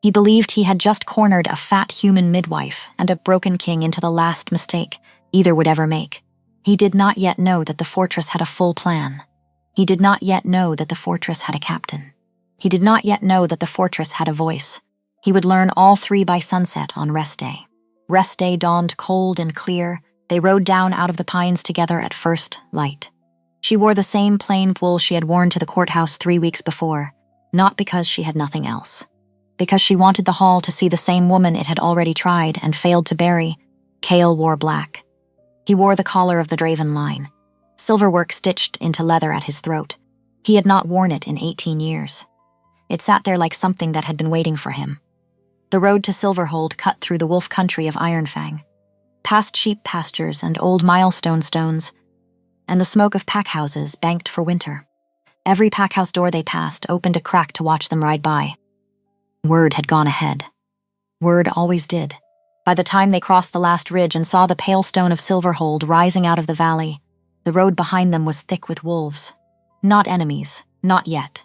He believed he had just cornered a fat human midwife and a broken king into the last mistake either would ever make. He did not yet know that the fortress had a full plan. He did not yet know that the fortress had a captain. He did not yet know that the fortress had a voice. He would learn all 3 by sunset on rest day. Rest day dawned cold and clear. They rode down out of the pines together at first light. She wore the same plain wool she had worn to the courthouse 3 weeks before, not because she had nothing else. Because she wanted the hall to see the same woman it had already tried and failed to bury. Chaol wore black. He wore the collar of the Draven line, silverwork stitched into leather at his throat. He had not worn it in 18 years. It sat there like something that had been waiting for him. The road to Silverhold cut through the wolf country of Ironfang, past sheep pastures and old milestone stones, and the smoke of packhouses banked for winter. Every packhouse door they passed opened a crack to watch them ride by. Word had gone ahead. Word always did. By the time they crossed the last ridge and saw the pale stone of Silverhold rising out of the valley, the road behind them was thick with wolves. Not enemies, not yet.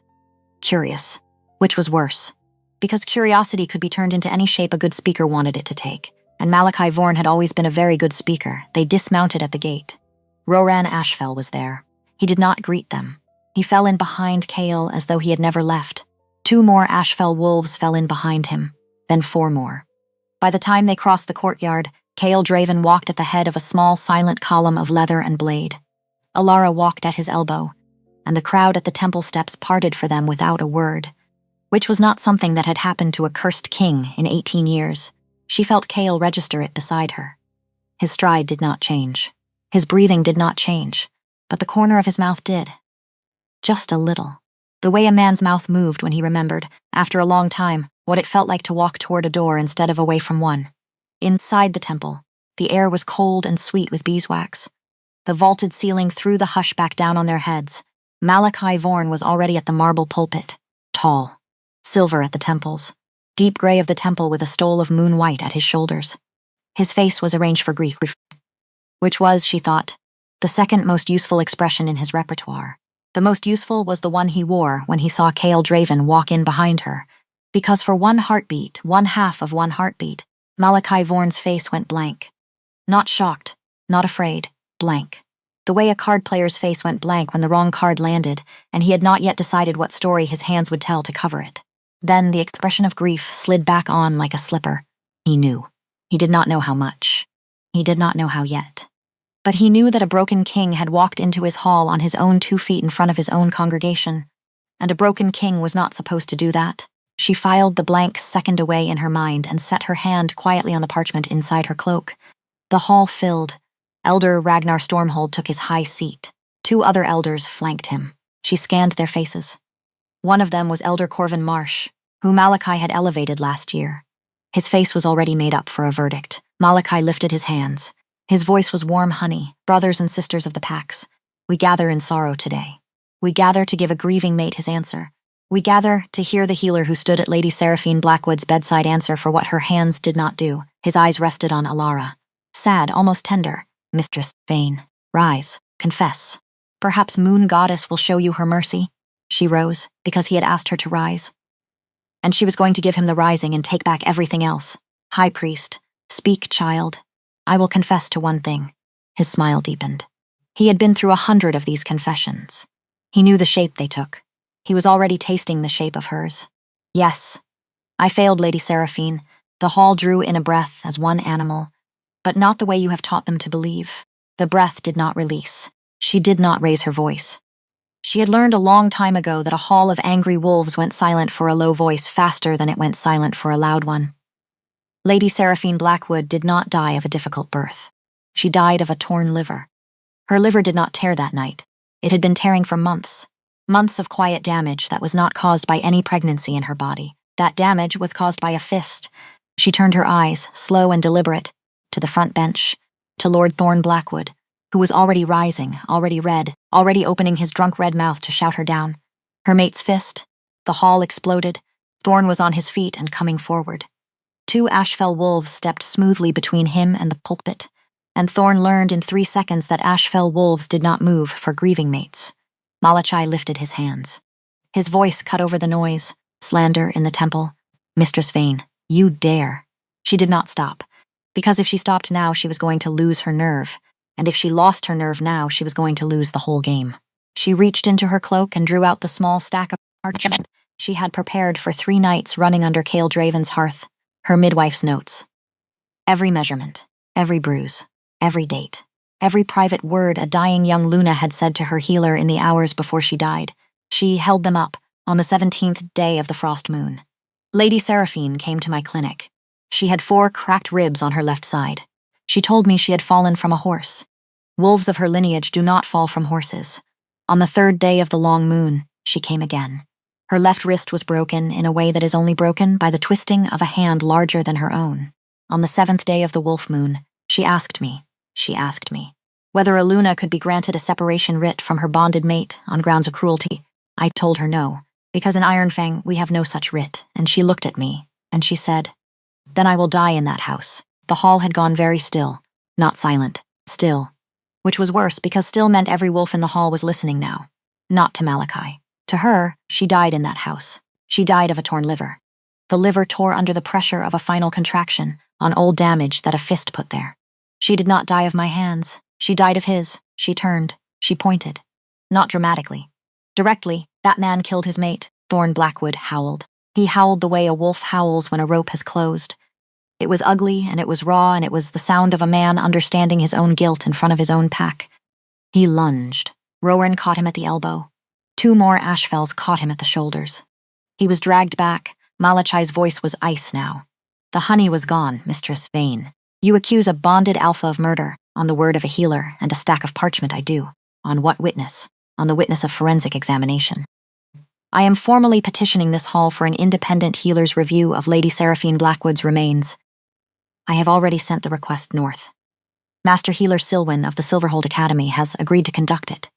Curious, which was worse. Because curiosity could be turned into any shape a good speaker wanted it to take, and Malachi Vorn had always been a very good speaker. They dismounted at the gate. Roran Ashfell was there. He did not greet them. He fell in behind Chaol as though he had never left. 2 more Ashfell wolves fell in behind him, then 4 more. By the time they crossed the courtyard, Chaol Draven walked at the head of a small silent column of leather and blade. Elara walked at his elbow, and the crowd at the temple steps parted for them without a word, which was not something that had happened to a cursed king in 18 years. She felt Chaol register it beside her. His stride did not change. His breathing did not change, but the corner of his mouth did. Just a little. The way a man's mouth moved when he remembered, after a long time, what it felt like to walk toward a door instead of away from one. Inside the temple, the air was cold and sweet with beeswax. The vaulted ceiling threw the hush back down on their heads. Malachi Vorn was already at the marble pulpit, tall, silver at the temples, deep gray of the temple with a stole of moon white at his shoulders. His face was arranged for grief, which was, she thought, the second most useful expression in his repertoire. The most useful was the one he wore when he saw Cale Draven walk in behind her, because for one heartbeat, one half of one heartbeat, Malachi Vorn's face went blank. Not shocked, not afraid, blank. The way a card player's face went blank when the wrong card landed, and he had not yet decided what story his hands would tell to cover it. Then the expression of grief slid back on like a slipper. He knew. He did not know how much. He did not know how yet. But he knew that a broken king had walked into his hall on his own 2 feet in front of his own congregation, and a broken king was not supposed to do that. She filed the blank second away in her mind and set her hand quietly on the parchment inside her cloak. The hall filled. Elder Ragnar Stormhold took his high seat. 2 other elders flanked him. She scanned their faces. One of them was Elder Corvin Marsh, who Malachi had elevated last year. His face was already made up for a verdict. Malachi lifted his hands. His voice was warm honey. Brothers and sisters of the Pax, we gather in sorrow today. We gather to give a grieving mate his answer. We gather to hear the healer who stood at Lady Seraphine Blackwood's bedside answer for what her hands did not do. His eyes rested on Alara. Sad, almost tender. Mistress Vane, rise, confess. Perhaps Moon Goddess will show you her mercy. She rose, because he had asked her to rise. And she was going to give him the rising and take back everything else. High Priest, speak, child. I will confess to one thing. His smile deepened. He had been through 100 of these confessions. He knew the shape they took. He was already tasting the shape of hers. Yes, I failed, Lady Seraphine. The hall drew in a breath as one animal, but not the way you have taught them to believe. The breath did not release. She did not raise her voice. She had learned a long time ago that a hall of angry wolves went silent for a low voice faster than it went silent for a loud one. Lady Seraphine Blackwood did not die of a difficult birth. She died of a torn liver. Her liver did not tear that night. It had been tearing for months. Months of quiet damage that was not caused by any pregnancy in her body. That damage was caused by a fist. She turned her eyes, slow and deliberate, to the front bench, to Lord Thorne Blackwood, who was already rising, already red, already opening his drunk red mouth to shout her down. Her mate's fist. The hall exploded. Thorne was on his feet and coming forward. 2 Ashfell wolves stepped smoothly between him and the pulpit, and Thorne learned in 3 seconds that Ashfell wolves did not move for grieving mates. Malachi lifted his hands. His voice cut over the noise, slander in the temple. Mistress Vane, you dare. She did not stop, because if she stopped now, she was going to lose her nerve, and if she lost her nerve now, she was going to lose the whole game. She reached into her cloak and drew out the small stack of parchment she had prepared for 3 nights running under Cale Draven's hearth, her midwife's notes. Every measurement, every bruise, every date, every private word a dying young Luna had said to her healer in the hours before she died. She held them up on the 17th day of the frost moon. Lady Seraphine came to my clinic. She had 4 cracked ribs on her left side. She told me she had fallen from a horse. Wolves of her lineage do not fall from horses. On the 3rd day of the long moon, she came again. Her left wrist was broken in a way that is only broken by the twisting of a hand larger than her own. On the 7th day of the wolf moon, she asked me, whether a Luna could be granted a separation writ from her bonded mate on grounds of cruelty. I told her no, because in Ironfang we have no such writ, and she looked at me, and she said, "Then I will die in that house." The hall had gone very still, not silent, still, which was worse because still meant every wolf in the hall was listening now. Not to Malachi. To her, she died in that house. She died of a torn liver. The liver tore under the pressure of a final contraction on old damage that a fist put there. She did not die of my hands. She died of his. She turned. She pointed. Not dramatically. Directly, that man killed his mate. Thorne Blackwood howled. He howled the way a wolf howls when a rope has closed. It was ugly, and it was raw, and it was the sound of a man understanding his own guilt in front of his own pack. He lunged. Rowan caught him at the elbow. 2 more Ashfells caught him at the shoulders. He was dragged back. Malachi's voice was ice now. The honey was gone, Mistress Vane. You accuse a bonded alpha of murder, on the word of a healer and a stack of parchment I do. On what witness? On the witness of forensic examination. I am formally petitioning this hall for an independent healer's review of Lady Seraphine Blackwood's remains. I have already sent the request north. Master Healer Silwyn of the Silverhold Academy has agreed to conduct it.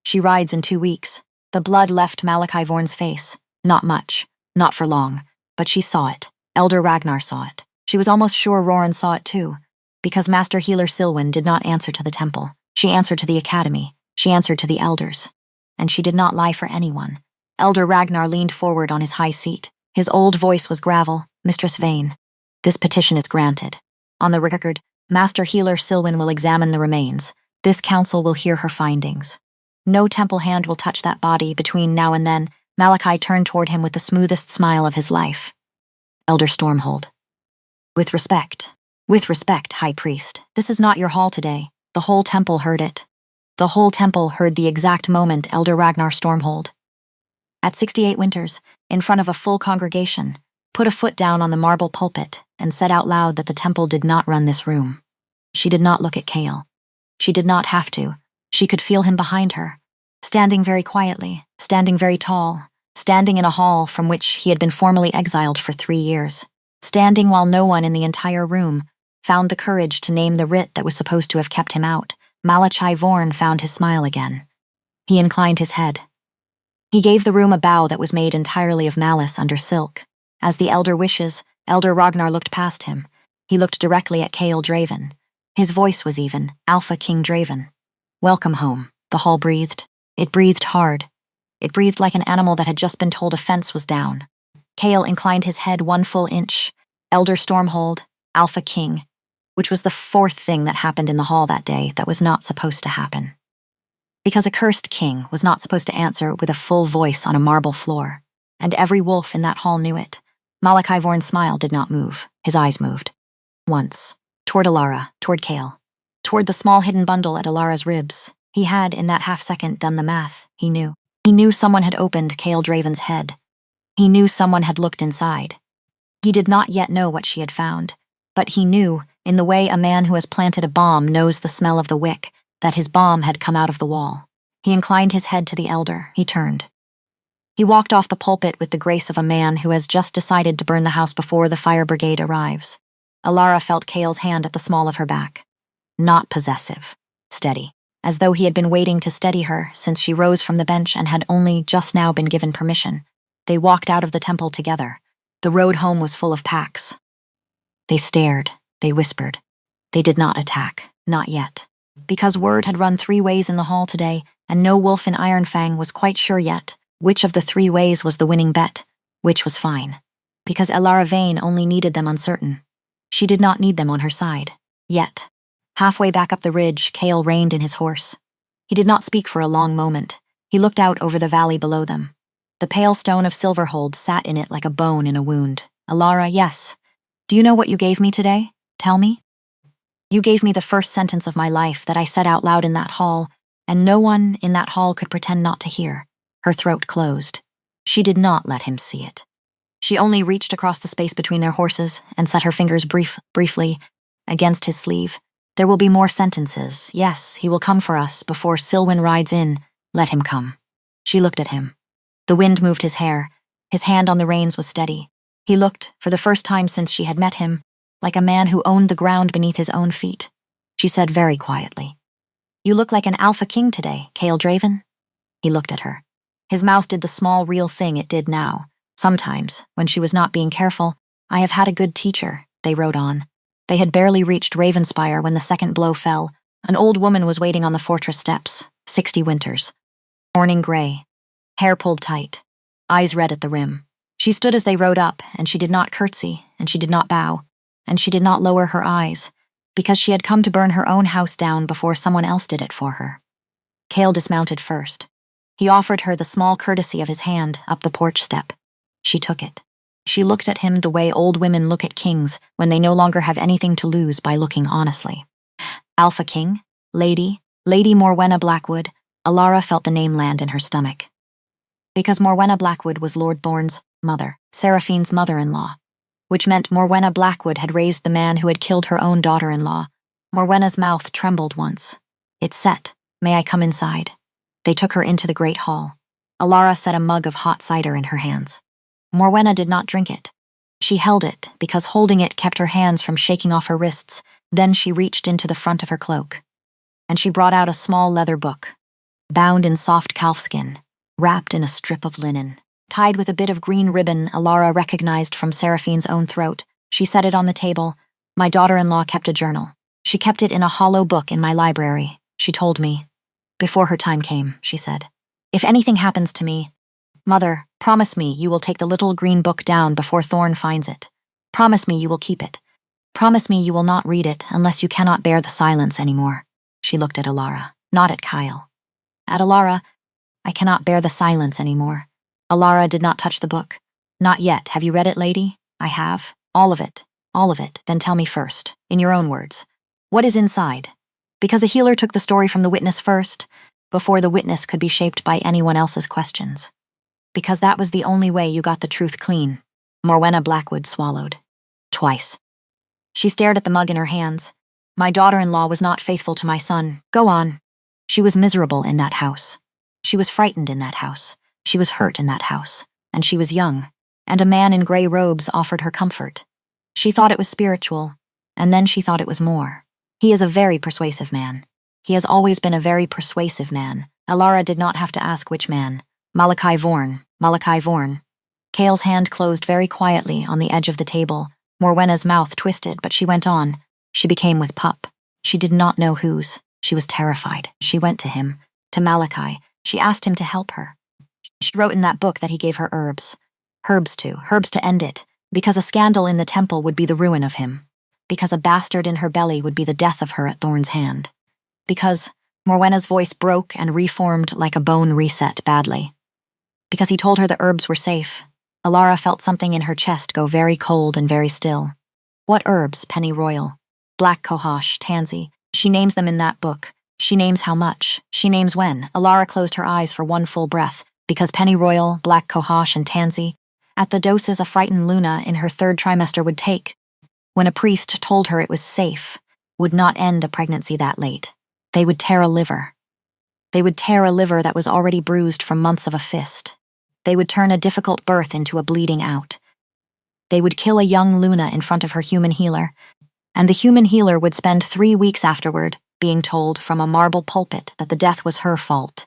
She rides in 2 weeks. The blood left Malachi Vorn's face. Not much, not for long, but she saw it. Elder Ragnar saw it. She was almost sure Roran saw it too, because Master Healer Silwyn did not answer to the temple. She answered to the academy. She answered to the elders. And she did not lie for anyone. Elder Ragnar leaned forward on his high seat. His old voice was gravel. Mistress Vane, this petition is granted. On the record, Master Healer Silwyn will examine the remains. This council will hear her findings. No temple hand will touch that body between now and then. Malachi turned toward him with the smoothest smile of his life. Elder Stormhold. With respect, High Priest, this is not your hall today. The whole temple heard it. The whole temple heard the exact moment Elder Ragnar Stormhold. At 68 Winters, in front of a full congregation, put a foot down on the marble pulpit and said out loud that the temple did not run this room. She did not look at Kale. She did not have to. She could feel him behind her, standing very quietly, standing very tall, standing in a hall from which he had been formally exiled for 3 years, standing while no one in the entire room found the courage to name the writ that was supposed to have kept him out. Malachi Vorn found his smile again. He inclined his head. He gave the room a bow that was made entirely of malice under silk. As the elder wishes, Elder Ragnar looked past him. He looked directly at Kale Draven. His voice was even, Alpha King Draven. Welcome home, the hall breathed. It breathed hard. It breathed like an animal that had just been told a fence was down. Kale inclined his head 1 full inch. Elder Stormhold, Alpha King, which was the 4th thing that happened in the hall that day that was not supposed to happen. Because a cursed king was not supposed to answer with a full voice on a marble floor, and every wolf in that hall knew it. Malachi Vorn's smile did not move. His eyes moved. Once. Toward Alara, toward Kale. Toward the small hidden bundle at Alara's ribs. He had, in that half-second, done the math. He knew. He knew someone had opened Kale Draven's head. He knew someone had looked inside. He did not yet know what she had found, but he knew, in the way a man who has planted a bomb knows the smell of the wick, that his bomb had come out of the wall. He inclined his head to the elder. He turned. He walked off the pulpit with the grace of a man who has just decided to burn the house before the fire brigade arrives. Alara felt Kale's hand at the small of her back. Not possessive. Steady. As though he had been waiting to steady her since she rose from the bench and had only just now been given permission. They walked out of the temple together. The road home was full of packs. They stared. They whispered. They did not attack. Not yet. Because word had run 3 ways in the hall today, and no wolf in Ironfang was quite sure yet which of the 3 ways was the winning bet, which was fine. Because Alara Vane only needed them uncertain. She did not need them on her side. Yet. Halfway back up the ridge, Kale reined in his horse. He did not speak for a long moment. He looked out over the valley below them. The pale stone of Silverhold sat in it like a bone in a wound. Alara, yes. Do you know what you gave me today? Tell me. You gave me the first sentence of my life that I said out loud in that hall, and no one in that hall could pretend not to hear. Her throat closed. She did not let him see it. She only reached across the space between their horses and set her fingers briefly against his sleeve. There will be more sentences. Yes, he will come for us before Silwyn rides in. Let him come. She looked at him. The wind moved his hair. His hand on the reins was steady. He looked, for the first time since she had met him, like a man who owned the ground beneath his own feet. She said very quietly, "You look like an Alpha King today, Kale Draven." He looked at her. His mouth did the small, real thing it did now. Sometimes, when she was not being careful, "I have had a good teacher," they rode on. They had barely reached Ravenspire when the second blow fell. An old woman was waiting on the fortress steps, 60 Winters. Morning gray. Hair pulled tight. Eyes red at the rim. She stood as they rode up, and she did not curtsy, and she did not bow, and she did not lower her eyes, because she had come to burn her own house down before someone else did it for her. Kale dismounted first. He offered her the small courtesy of his hand up the porch step. She took it. She looked at him the way old women look at kings when they no longer have anything to lose by looking honestly. Alpha King, Lady Morwenna Blackwood. Alara felt the name land in her stomach. Because Morwenna Blackwood was Lord Thorne's mother, Seraphine's mother-in-law, which meant Morwenna Blackwood had raised the man who had killed her own daughter-in-law. Morwenna's mouth trembled once. It set. "May I come inside?" They took her into the great hall. Alara set a mug of hot cider in her hands. Morwenna did not drink it. She held it because holding it kept her hands from shaking off her wrists, Then she reached into the front of her cloak, and she brought out a small leather book, bound in soft calfskin, wrapped in a strip of linen. Tied with a bit of green ribbon Alara recognized from Seraphine's own throat. She set it on the table. My daughter-in-law kept a journal. She kept it in a hollow book in my library, she told me. Before her time came, she said. If anything happens to me, Mother, promise me you will take the little green book down before Thorn finds it. Promise me you will keep it. Promise me you will not read it unless you cannot bear the silence anymore. She looked at Alara, not at Kyle. At Alara, I cannot bear the silence anymore. Alara did not touch the book. Not yet. Have you read it, lady? I have. All of it. All of it. Then tell me first, in your own words. What is inside? Because a healer took the story from the witness first, before the witness could be shaped by anyone else's questions. Because that was the only way you got the truth clean. Morwenna Blackwood swallowed. Twice. She stared at the mug in her hands. My daughter-in-law was not faithful to my son. Go on. She was miserable in that house. She was frightened in that house. She was hurt in that house, and she was young, and a man in gray robes offered her comfort. She thought it was spiritual, and then she thought it was more. He is a very persuasive man. He has always been a very persuasive man. Alara did not have to ask which man. Malachi Vorn. Malachi Vorn. Kale's hand closed very quietly on the edge of the table. Morwenna's mouth twisted, but she went on. She became with pup. She did not know whose. She was terrified. She went to him, to Malachi. She asked him to help her. She wrote in that book that he gave her herbs. Herbs to end it, because a scandal in the temple would be the ruin of him, because a bastard in her belly would be the death of her at Thorn's hand, because Morwenna's voice broke and reformed like a bone reset badly, because he told her the herbs were safe. Alara felt something in her chest go very cold and very still. What herbs, Penny Royal? Black cohosh, tansy. She names them in that book. She names how much. She names when. Alara closed her eyes for one full breath, because pennyroyal, black cohosh, and tansy, at the doses a frightened Luna in her 3rd trimester would take, when a priest told her it was safe, would not end a pregnancy that late. They would tear a liver. They would tear a liver that was already bruised from months of a fist. They would turn a difficult birth into a bleeding out. They would kill a young Luna in front of her human healer, and the human healer would spend 3 weeks afterward being told from a marble pulpit that the death was her fault.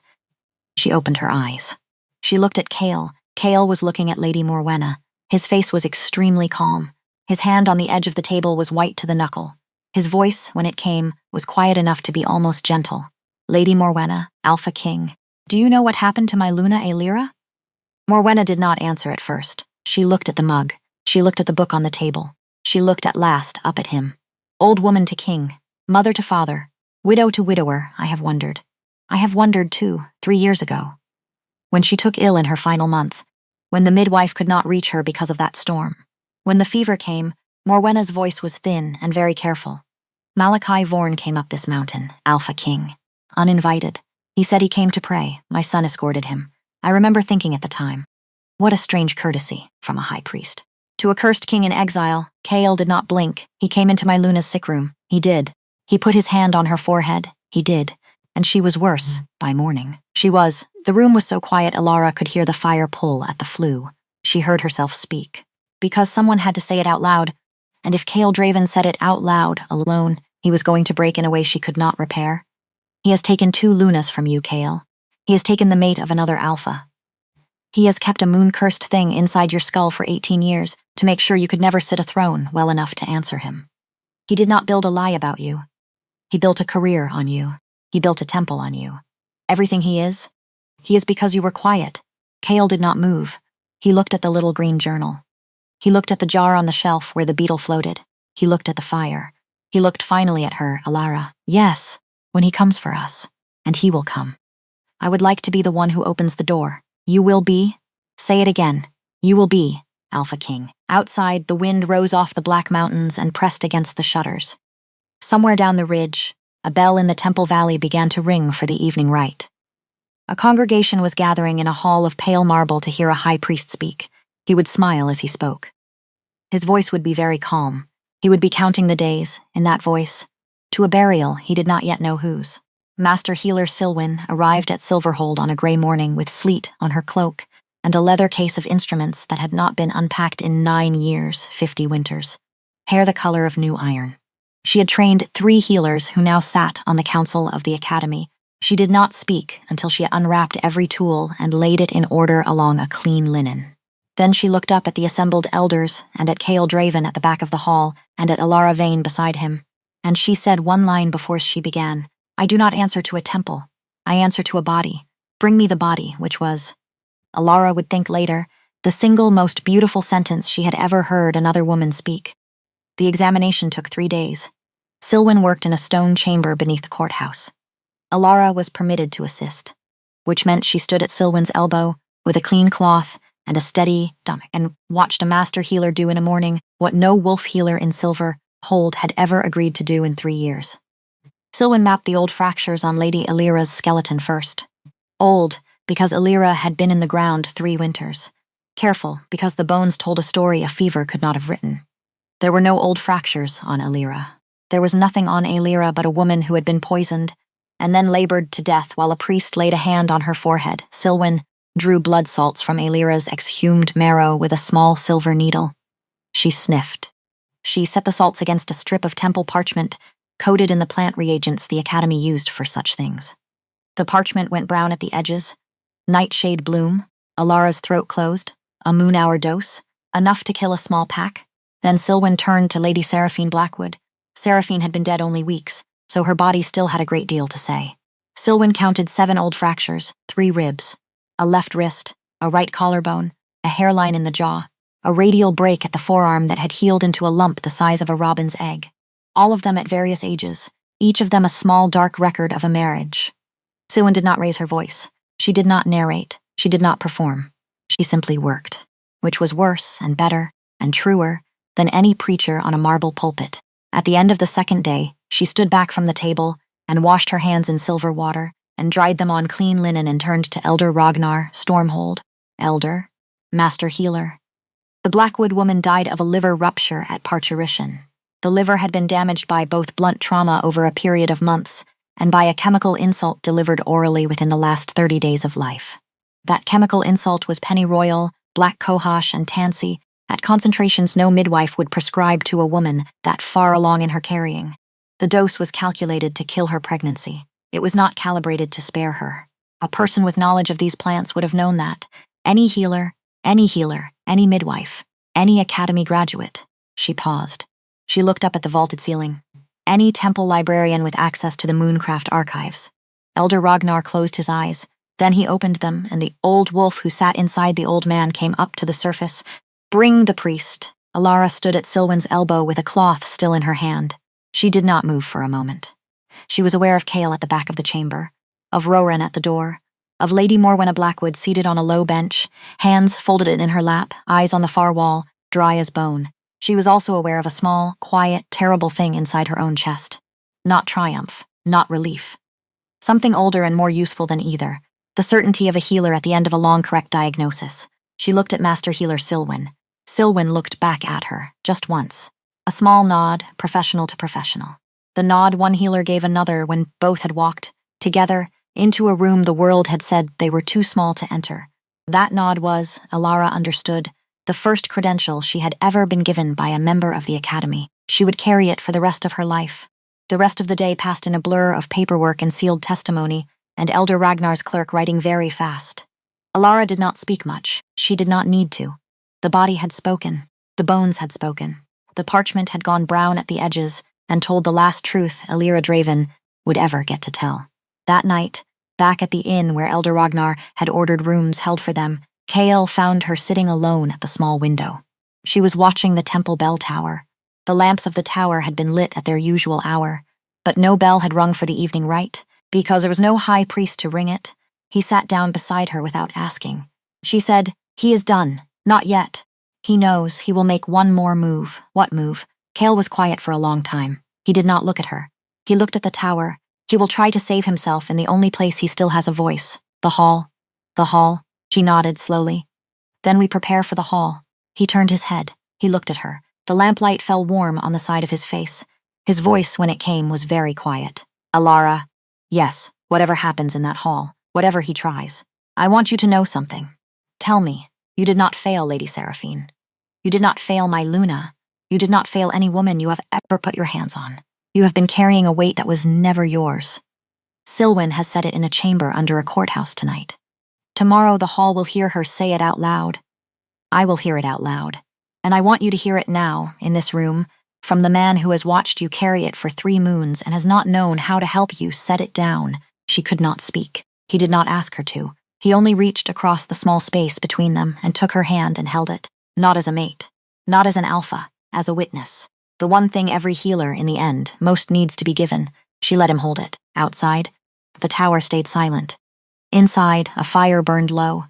She opened her eyes. She looked at Kale. Kale was looking at Lady Morwenna. His face was extremely calm. His hand on the edge of the table was white to the knuckle. His voice, when it came, was quiet enough to be almost gentle. Lady Morwenna, Alpha King, do you know what happened to my Luna Aelira? Morwenna did not answer at first. She looked at the mug. She looked at the book on the table. She looked at last up at him. Old woman to king, mother to father, widow to widower, I have wondered. I have wondered, too, 3 years ago. When she took ill in her final month, when the midwife could not reach her because of that storm. When the fever came, Morwenna's voice was thin and very careful. Malachi Vorn came up this mountain, Alpha King, uninvited. He said he came to pray. My son escorted him. I remember thinking at the time, what a strange courtesy from a high priest. To a cursed king in exile, Kale did not blink. He came into my Luna's sick room. He did. He put his hand on her forehead. He did. And she was worse by morning. She was. The room was so quiet Alara could hear the fire pull at the flue. She heard herself speak. Because someone had to say it out loud, and if Kale Draven said it out loud, alone, he was going to break in a way she could not repair. He has taken 2 Lunas from you, Kale. He has taken the mate of another Alpha. He has kept a moon-cursed thing inside your skull for 18 years to make sure you could never sit a throne well enough to answer him. He did not build a lie about you. He built a career on you. He built a temple on you. Everything he is because you were quiet. Kale did not move. He looked at the little green journal. He looked at the jar on the shelf where the beetle floated. He looked at the fire. He looked finally at her, Alara. Yes, when he comes for us. And he will come. I would like to be the one who opens the door. You will be? Say it again. You will be, Alpha King. Outside, the wind rose off the black mountains and pressed against the shutters. Somewhere down the ridge, a bell in the Temple Valley began to ring for the evening rite. A congregation was gathering in a hall of pale marble to hear a high priest speak. He would smile as he spoke. His voice would be very calm. He would be counting the days, in that voice, to a burial he did not yet know whose. Master Healer Silwyn arrived at Silverhold on a gray morning with sleet on her cloak and a leather case of instruments that had not been unpacked in 9 years, 50 winters. Hair the color of new iron. She had trained 3 healers who now sat on the council of the academy. She did not speak until she unwrapped every tool and laid it in order along a clean linen. Then she looked up at the assembled elders and at Cale Draven at the back of the hall and at Alara Vane beside him, and she said one line before she began, "I do not answer to a temple. I answer to a body. Bring me the body," which was, Alara would think later, the single most beautiful sentence she had ever heard another woman speak. The examination took 3 days. Silwen worked in a stone chamber beneath the courthouse. Alara was permitted to assist, which meant she stood at Silwen's elbow with a clean cloth and a steady stomach and watched a master healer do in a morning what no wolf healer in Silver Hold had ever agreed to do in 3 years. Silwen mapped the old fractures on Lady Alira's skeleton first. Old, because Alira had been in the ground 3 winters. Careful, because the bones told a story a fever could not have written. There were no old fractures on Alira. There was nothing on Alira but a woman who had been poisoned and then labored to death while a priest laid a hand on her forehead. Silwen drew blood salts from Alira's exhumed marrow with a small silver needle. She sniffed. She set the salts against a strip of temple parchment coated in the plant reagents the Academy used for such things. The parchment went brown at the edges. Nightshade bloom, Alara's throat closed, a moon-hour dose, enough to kill a small pack. Then Silwen turned to Lady Seraphine Blackwood. Seraphine had been dead only weeks, so her body still had a great deal to say. Silwen counted 7 old fractures, 3 ribs, a left wrist, a right collarbone, a hairline in the jaw, a radial break at the forearm that had healed into a lump the size of a robin's egg. All of them at various ages, each of them a small dark record of a marriage. Silwen did not raise her voice. She did not narrate. She did not perform. She simply worked, which was worse and better and truer than any preacher on a marble pulpit. At the end of the 2nd day, she stood back from the table and washed her hands in silver water and dried them on clean linen and turned to Elder Ragnar Stormhold. Elder, Master Healer. The Blackwood woman died of a liver rupture at parturition. The liver had been damaged by both blunt trauma over a period of months and by a chemical insult delivered orally within the last 30 days of life. That chemical insult was pennyroyal, black cohosh, and tansy, at concentrations no midwife would prescribe to a woman that far along in her carrying. The dose was calculated to kill her pregnancy. It was not calibrated to spare her. A person with knowledge of these plants would have known that. Any healer, any midwife, any academy graduate. She paused. She looked up at the vaulted ceiling. Any temple librarian with access to the Mooncraft archives. Elder Ragnar closed his eyes. Then he opened them, and the old wolf who sat inside the old man came up to the surface. "Bring the priest." Alara stood at Silwen's elbow with a cloth still in her hand. She did not move for a moment. She was aware of Cale at the back of the chamber, of Roran at the door, of Lady Morwenna Blackwood seated on a low bench, hands folded in her lap, eyes on the far wall, dry as bone. She was also aware of a small, quiet, terrible thing inside her own chest. Not triumph, not relief. Something older and more useful than either. The certainty of a healer at the end of a long correct diagnosis. She looked at Master Healer Silwen. Silwen looked back at her, just once. A small nod, professional to professional. The nod one healer gave another when both had walked, together, into a room the world had said they were too small to enter. That nod was, Alara understood, the first credential she had ever been given by a member of the Academy. She would carry it for the rest of her life. The rest of the day passed in a blur of paperwork and sealed testimony, and Elder Ragnar's clerk writing very fast. Alara did not speak much. She did not need to. The body had spoken. The bones had spoken. The parchment had gone brown at the edges and told the last truth Alira Draven would ever get to tell. That night, back at the inn where Elder Ragnar had ordered rooms held for them, Cale found her sitting alone at the small window. She was watching the temple bell tower. The lamps of the tower had been lit at their usual hour, but no bell had rung for the evening rite. Because there was no high priest to ring it, he sat down beside her without asking. She said, "He is done. Not yet. He knows he will make one more move." What move? Cale was quiet for a long time. He did not look at her. He looked at the tower. He will try to save himself in the only place he still has a voice. The hall. The hall. She nodded slowly. "Then we prepare for the hall." He turned his head. He looked at her. The lamplight fell warm on the side of his face. His voice, when it came, was very quiet. "Alara, yes, whatever happens in that hall, whatever he tries, I want you to know something. Tell me, you did not fail Lady Seraphine. You did not fail my Luna. You did not fail any woman you have ever put your hands on. You have been carrying a weight that was never yours. Silwen has said it in a chamber under a courthouse tonight. Tomorrow the hall will hear her say it out loud. I will hear it out loud. And I want you to hear it now, in this room, from the man who has watched you carry it for 3 moons and has not known how to help you set it down. She could not speak. He did not ask her to. He only reached across the small space between them and took her hand and held it. Not as a mate. Not as an alpha. As a witness. The one thing every healer, in the end, most needs to be given. She let him hold it. Outside, the tower stayed silent. Inside, a fire burned low.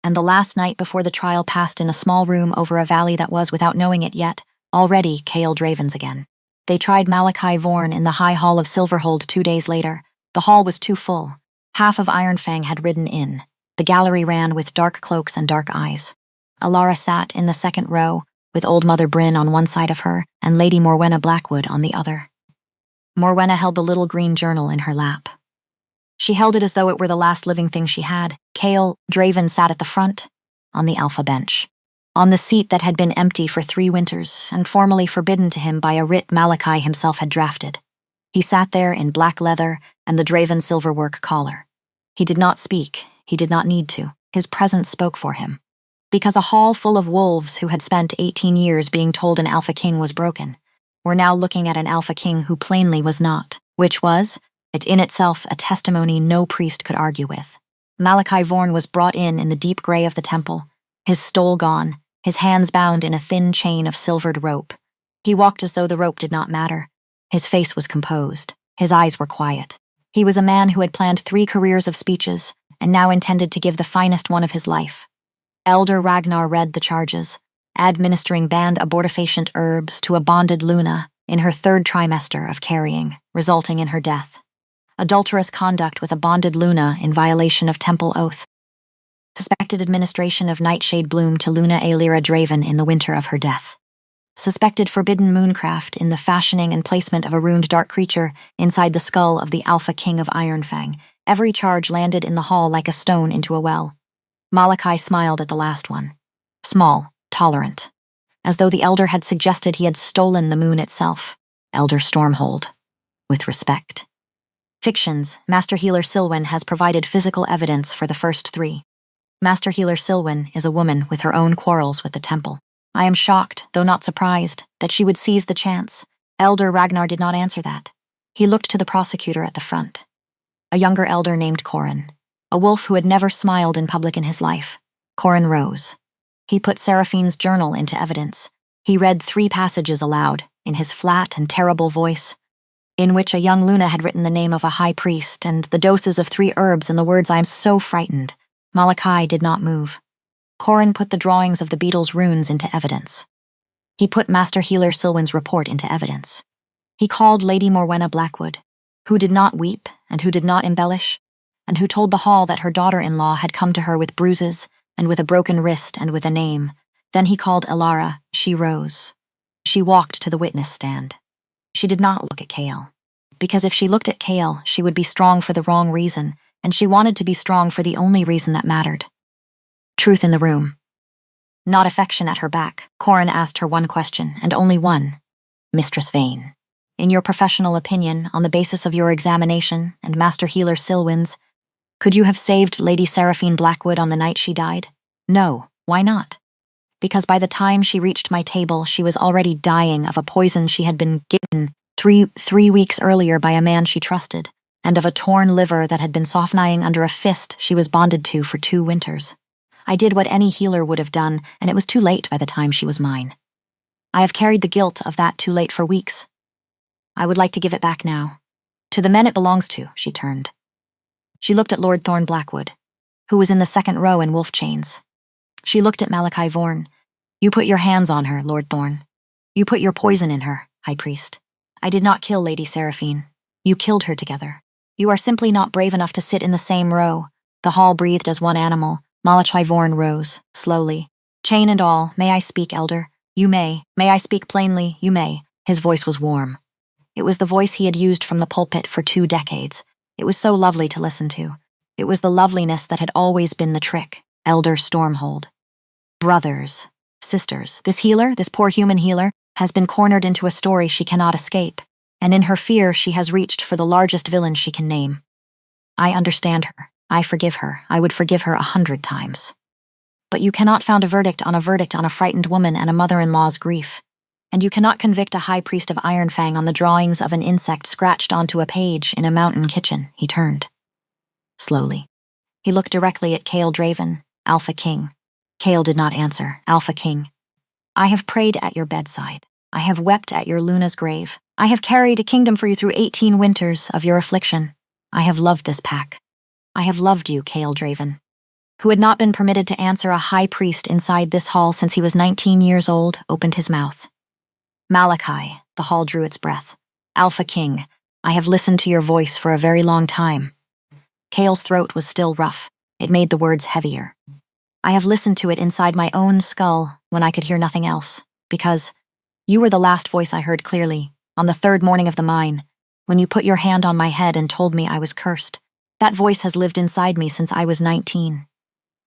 And the last night before the trial passed in a small room over a valley that was, without knowing it yet, already Chaol Draven's again. They tried Malachi Vorn in the High Hall of Silverhold 2 days later. The hall was too full. Half of Ironfang had ridden in. The gallery ran with dark cloaks and dark eyes. Alara sat in the second row, with Old Mother Bryn on one side of her and Lady Morwenna Blackwood on the other. Morwenna held the little green journal in her lap. She held it as though it were the last living thing she had. Chaol Draven sat at the front, on the alpha bench, on the seat that had been empty for 3 winters and formally forbidden to him by a writ Malachi himself had drafted. He sat there in black leather and the Draven silverwork collar. He did not speak. He did not need to. His presence spoke for him. Because a hall full of wolves who had spent 18 years being told an alpha king was broken were now looking at an alpha king who plainly was not, which was, in itself, a testimony no priest could argue with. Malachi Vorn was brought in the deep gray of the temple, his stole gone, his hands bound in a thin chain of silvered rope. He walked as though the rope did not matter. His face was composed. His eyes were quiet. He was a man who had planned 3 careers of speeches and now intended to give the finest one of his life. Elder Ragnar read the charges, administering banned abortifacient herbs to a bonded Luna in her 3rd trimester of carrying, resulting in her death. Adulterous conduct with a bonded Luna in violation of temple oath. Suspected administration of nightshade bloom to Luna Aelira Draven in the winter of her death. Suspected forbidden mooncraft in the fashioning and placement of a runed dark creature inside the skull of the Alpha King of Ironfang. Every charge landed in the hall like a stone into a well. Malachi smiled at the last one. Small, tolerant. As though the elder had suggested he had stolen the moon itself. Elder Stormhold. With respect. Fictions, Master Healer Silwen has provided physical evidence for the first 3. Master Healer Silwen is a woman with her own quarrels with the temple. I am shocked, though not surprised, that she would seize the chance. Elder Ragnar did not answer that. He looked to the prosecutor at the front. A younger elder named Corin. A wolf who had never smiled in public in his life. Corin rose. He put Seraphine's journal into evidence. He read 3 passages aloud, in his flat and terrible voice, in which a young Luna had written the name of a high priest and the doses of 3 herbs and the words, "I am so frightened." Malachi did not move. Corin put the drawings of the beetle's runes into evidence. He put Master Healer Silwen's report into evidence. He called Lady Morwenna Blackwood, who did not weep and who did not embellish, and who told the hall that her daughter-in-law had come to her with bruises and with a broken wrist and with a name. Then he called Alara. She rose. She walked to the witness stand. She did not look at Chaol, because if she looked at Chaol, she would be strong for the wrong reason, and she wanted to be strong for the only reason that mattered. Truth in the room. Not affection at her back, Corin asked her one question, and only one. Mistress Vane, in your professional opinion, on the basis of your examination and Master Healer Silwen's, could you have saved Lady Seraphine Blackwood on the night she died? No. Why not? Because by the time she reached my table, she was already dying of a poison she had been given three weeks earlier by a man she trusted, and of a torn liver that had been softening under a fist she was bonded to for 2 winters. I did what any healer would have done, and it was too late by the time she was mine. I have carried the guilt of that too late for weeks. I would like to give it back now. To the men it belongs to, she turned. She looked at Lord Thorn Blackwood, who was in the 2nd row in wolf chains. She looked at Malachi Vorn. You put your hands on her, Lord Thorn. You put your poison in her, High Priest. I did not kill Lady Seraphine. You killed her together. You are simply not brave enough to sit in the same row. The hall breathed as one animal. Malachi Vorn rose, slowly. Chain and all, may I speak, Elder? You may. May I speak plainly? You may. His voice was warm. It was the voice he had used from the pulpit for 2 decades. It was so lovely to listen to. It was the loveliness that had always been the trick. Elder Stormhold. Brothers, sisters, this healer, this poor human healer, has been cornered into a story she cannot escape. and in her fear she has reached for the largest villain she can name. I understand her. I forgive her. I would forgive her 100 times. But you cannot found a verdict on a frightened woman and a mother-in-law's grief. And you cannot convict a high priest of Ironfang on the drawings of an insect scratched onto a page in a mountain kitchen. He turned. Slowly. He looked directly at Kale Draven, Alpha King. Kale did not answer. Alpha King. I have prayed at your bedside. I have wept at your Luna's grave. I have carried a kingdom for you through 18 winters of your affliction. I have loved this pack. I have loved you, Kale Draven, who had not been permitted to answer a high priest inside this hall since he was 19 years old, opened his mouth. Malachi, the hall drew its breath. Alpha King, I have listened to your voice for a very long time. Kale's throat was still rough. It made the words heavier. I have listened to it inside my own skull when I could hear nothing else, because you were the last voice I heard clearly, on the 3rd morning of the mine, when you put your hand on my head and told me I was cursed. That voice has lived inside me since I was 19.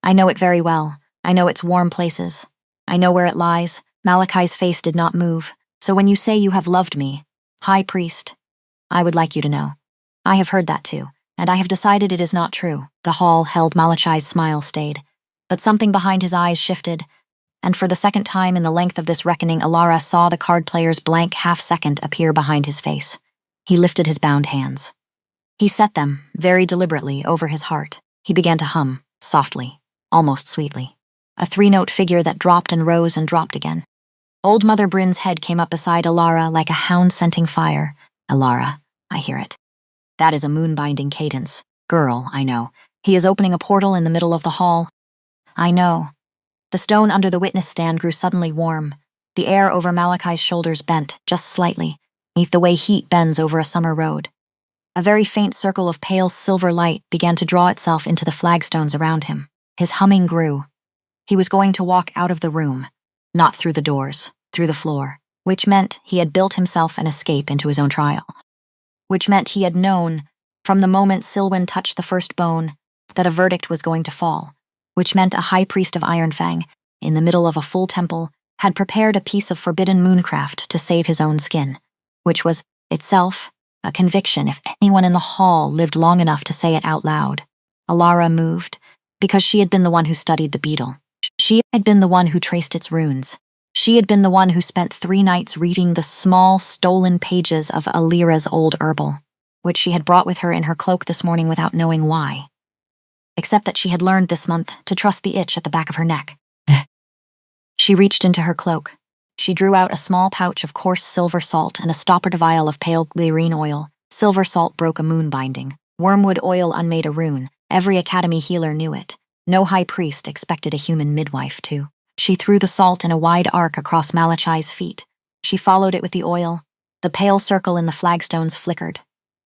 I know it very well. I know its warm places. I know where it lies. Malachi's face did not move. So when you say you have loved me, High Priest, I would like you to know. I have heard that too, and I have decided it is not true. The hall held Malachi's smile stayed, but something behind his eyes shifted, and for the second time in the length of this reckoning, Alara saw the card player's blank half-second appear behind his face. He lifted his bound hands. He set them, very deliberately, over his heart. He began to hum, softly, almost sweetly. A 3-note figure that dropped and rose and dropped again. Old Mother Bryn's head came up beside Alara like a hound scenting fire. Alara, I hear it. That is a moon-binding cadence. Girl, I know. He is opening a portal in the middle of the hall. I know. The stone under the witness stand grew suddenly warm. The air over Malachi's shoulders bent, just slightly, beneath the way heat bends over a summer road. A very faint circle of pale silver light began to draw itself into the flagstones around him. His humming grew. He was going to walk out of the room. Not through the doors, through the floor, which meant he had built himself an escape into his own trial. Which meant he had known, from the moment Silwyn touched the first bone, that a verdict was going to fall. Which meant a high priest of Ironfang, in the middle of a full temple, had prepared a piece of forbidden mooncraft to save his own skin. Which was, itself, a conviction if anyone in the hall lived long enough to say it out loud. Alara moved, because she had been the one who studied the beetle. She had been the one who traced its runes. She had been the one who spent 3 nights reading the small, stolen pages of Alira's old herbal, which she had brought with her in her cloak this morning without knowing why. Except that she had learned this month to trust the itch at the back of her neck. She reached into her cloak. She drew out a small pouch of coarse silver salt and a stoppered vial of pale glycerine oil. Silver salt broke a moon binding. Wormwood oil unmade a rune. Every academy healer knew it. No high priest expected a human midwife to. She threw the salt in a wide arc across Malachi's feet. She followed it with the oil. The pale circle in the flagstones flickered.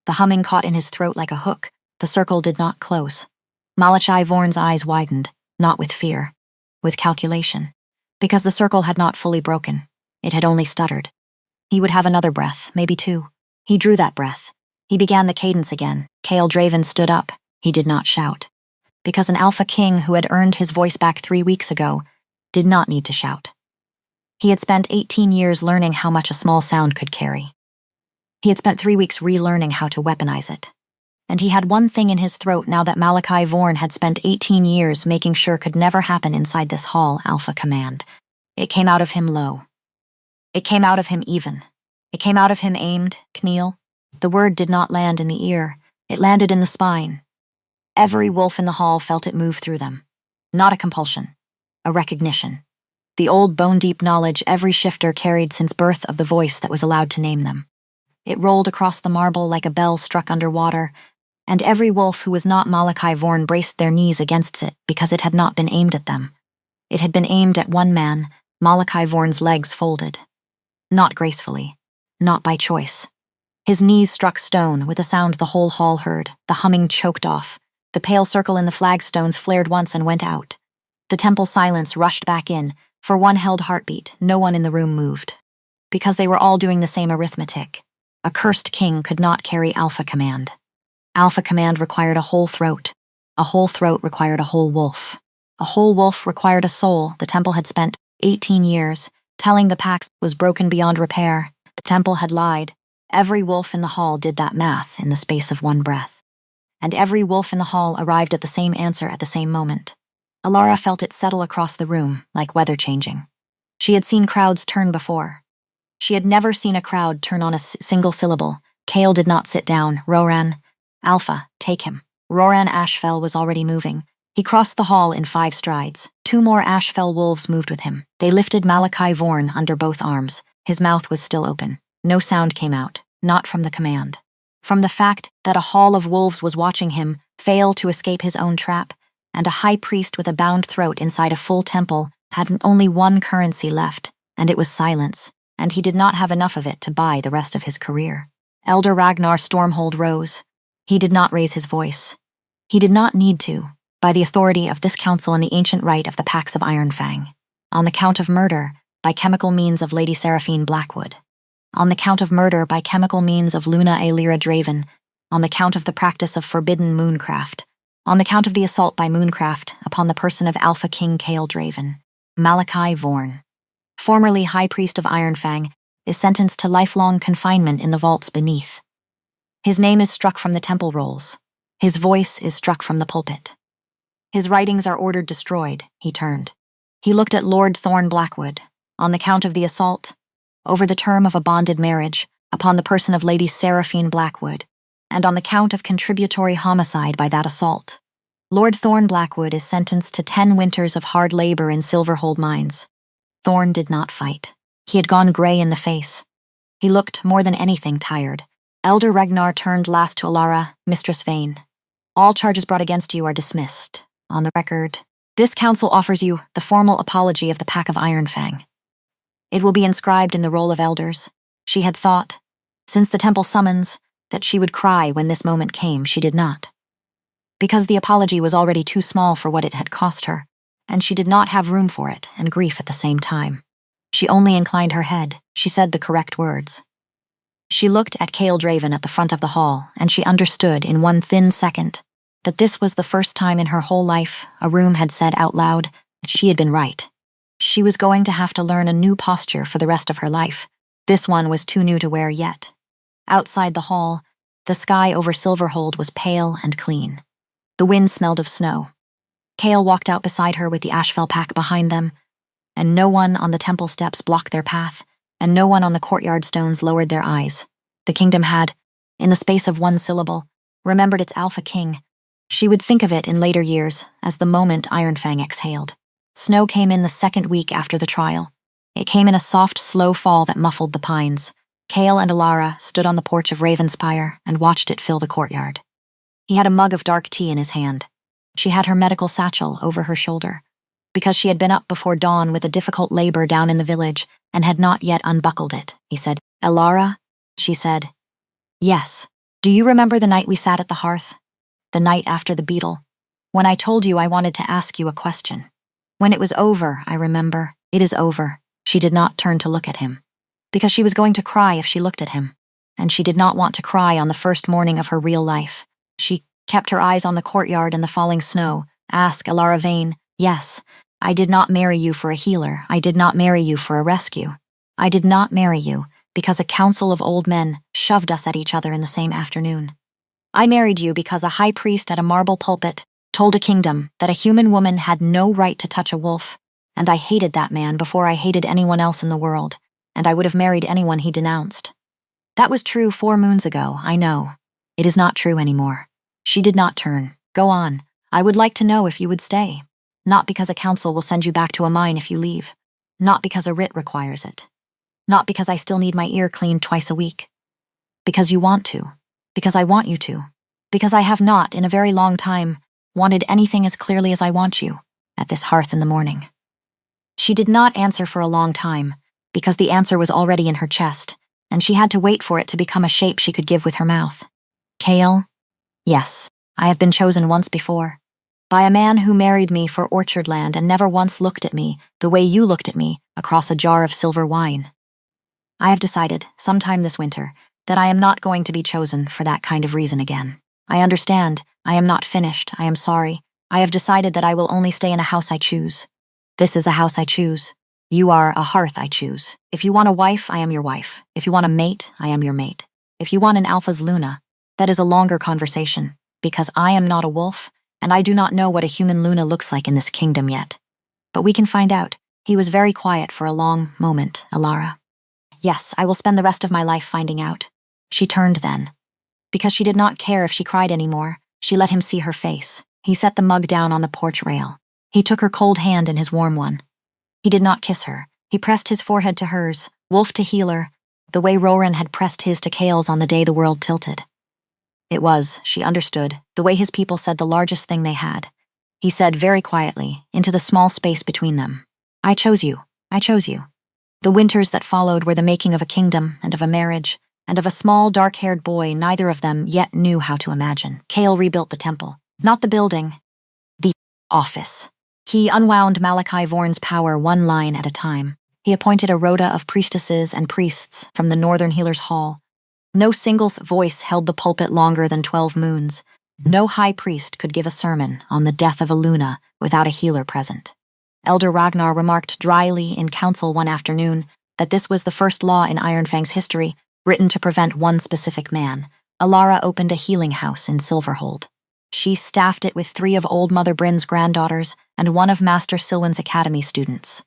The humming caught in his throat like a hook. The circle did not close. Malachi Vorn's eyes widened, not with fear, with calculation. Because the circle had not fully broken. It had only stuttered. He would have another breath, maybe 2. He drew that breath. He began the cadence again. Kale Draven stood up. He did not shout. Because an Alpha King who had earned his voice back 3 weeks ago did not need to shout. He had spent 18 years learning how much a small sound could carry. He had spent 3 weeks relearning how to weaponize it. And he had one thing in his throat now that Malachi Vorn had spent 18 years making sure could never happen inside this hall, Alpha Command. It came out of him low. It came out of him even. It came out of him aimed, Kneal. The word did not land in the ear. It landed in the spine. Every wolf in the hall felt it move through them. Not a compulsion. A recognition. The old bone-deep knowledge every shifter carried since birth of the voice that was allowed to name them. It rolled across the marble like a bell struck underwater, and every wolf who was not Malachi Vorn braced their knees against it because it had not been aimed at them. It had been aimed at one man, Malachi Vorn's legs folded. Not gracefully. Not by choice. His knees struck stone with a sound the whole hall heard. The humming choked off. The pale circle in the flagstones flared once and went out. The temple silence rushed back in. For one held heartbeat, no one in the room moved. Because they were all doing the same arithmetic. A cursed king could not carry Alpha Command. Alpha Command required a whole throat. A whole throat required a whole wolf. A whole wolf required a soul. The temple had spent 18 years telling the pact was broken beyond repair. The temple had lied. Every wolf in the hall did that math in the space of one breath. And every wolf in the hall arrived at the same answer at the same moment. Alara felt it settle across the room, like weather changing. She had seen crowds turn before. She had never seen a crowd turn on a single syllable. Kale did not sit down. Roran, Alpha, take him. Roran Ashfell was already moving. He crossed the hall in 5 strides. 2 more Ashfell wolves moved with him. They lifted Malachi Vorn under both arms. His mouth was still open. No sound came out, not from the command. From the fact that a hall of wolves was watching him fail to escape his own trap, and a high priest with a bound throat inside a full temple had only one currency left, and it was silence, and he did not have enough of it to buy the rest of his career. Elder Ragnar Stormhold rose. He did not raise his voice. He did not need to, by the authority of this council and the ancient right of the Pax of Ironfang. On the count of murder, by chemical means of Lady Seraphine Blackwood. On the count of murder by chemical means of Luna Aelira Draven. On the count of the practice of forbidden mooncraft. On the count of the assault by mooncraft upon the person of Alpha King Kale Draven. Malachi Vorn, formerly High Priest of Ironfang, is sentenced to lifelong confinement in the vaults beneath. His name is struck from the temple rolls. His voice is struck from the pulpit. His writings are ordered destroyed. He turned. He looked at Lord Thorn Blackwood, on the count of the assault, over the term of a bonded marriage, upon the person of Lady Seraphine Blackwood, and on the count of contributory homicide by that assault. Lord Thorn Blackwood is sentenced to 10 winters of hard labor in Silverhold mines. Thorn did not fight. He had gone gray in the face. He looked more than anything tired. Elder Ragnar turned last to Alara, Mistress Vane. All charges brought against you are dismissed. On the record, this council offers you the formal apology of the Pack of Ironfang. It will be inscribed in the roll of elders. She had thought, since the temple summons, that she would cry when this moment came. She did not. Because the apology was already too small for what it had cost her, and she did not have room for it and grief at the same time. She only inclined her head. She said the correct words. She looked at Kale Draven at the front of the hall, and she understood in one thin second that this was the first time in her whole life a room had said out loud that she had been right. She was going to have to learn a new posture for the rest of her life. This one was too new to wear yet. Outside the hall, the sky over Silverhold was pale and clean. The wind smelled of snow. Kale walked out beside her with the Ashfell pack behind them, and no one on the temple steps blocked their path, and no one on the courtyard stones lowered their eyes. The kingdom had, in the space of one syllable, remembered its Alpha King. She would think of it in later years as the moment Ironfang exhaled. Snow came in the 2nd week after the trial. It came in a soft, slow fall that muffled the pines. Kale and Alara stood on the porch of Ravenspire and watched it fill the courtyard. He had a mug of dark tea in his hand. She had her medical satchel over her shoulder, because she had been up before dawn with a difficult labor down in the village and had not yet unbuckled it. He said, "Alara?" She said, "Yes. Do you remember the night we sat at the hearth? The night after the beetle, when I told you I wanted to ask you a question. When it was over, I remember. It is over." She did not turn to look at him, because she was going to cry if she looked at him, and she did not want to cry on the first morning of her real life. She kept her eyes on the courtyard and the falling snow. Ask Alara Vane, "Yes, I did not marry you for a healer. I did not marry you for a rescue. I did not marry you because a council of old men shoved us at each other in the same afternoon. I married you because a high priest at a marble pulpit told a kingdom that a human woman had no right to touch a wolf, and I hated that man before I hated anyone else in the world, and I would have married anyone he denounced. That was true 4 moons ago, I know. It is not true anymore." She did not turn. "Go on. I would like to know if you would stay. Not because a council will send you back to a mine if you leave. Not because a writ requires it. Not because I still need my ear cleaned twice a week. Because you want to. Because I want you to. Because I have not, in a very long time, wanted anything as clearly as I want you, at this hearth in the morning." She did not answer for a long time, because the answer was already in her chest, and she had to wait for it to become a shape she could give with her mouth. "Kale? Yes, I have been chosen once before. By a man who married me for orchard land and never once looked at me the way you looked at me across a jar of silver wine. I have decided, sometime this winter, that I am not going to be chosen for that kind of reason again. I understand. I am not finished. I am sorry. I have decided that I will only stay in a house I choose. This is a house I choose. You are a hearth I choose. If you want a wife, I am your wife. If you want a mate, I am your mate. If you want an alpha's Luna, that is a longer conversation, because I am not a wolf, and I do not know what a human Luna looks like in this kingdom yet. But we can find out. He was very quiet for a long moment, Alara. Yes, I will spend the rest of my life finding out. She turned then. Because she did not care if she cried anymore, she let him see her face. He set the mug down on the porch rail. He took her cold hand in his warm one. He did not kiss her. He pressed his forehead to hers, wolf to healer, the way Roran had pressed his to Kale's on the day the world tilted. It was, she understood, the way his people said the largest thing they had. He said very quietly, into the small space between them, I chose you. I chose you. The winters that followed were the making of a kingdom and of a marriage, and of a small dark-haired boy neither of them yet knew how to imagine. Kale rebuilt the temple. Not the building. The office. He unwound Malachi Vorn's power one line at a time. He appointed a rota of priestesses and priests from the Northern Healer's Hall. No single voice held the pulpit longer than 12 moons. No high priest could give a sermon on the death of a Luna without a healer present. Elder Ragnar remarked dryly in council one afternoon that this was the first law in Ironfang's history written to prevent one specific man. Alara opened a healing house in Silverhold. She staffed it with 3 of Old Mother Bryn's granddaughters and 1 of Master Silwen's academy students.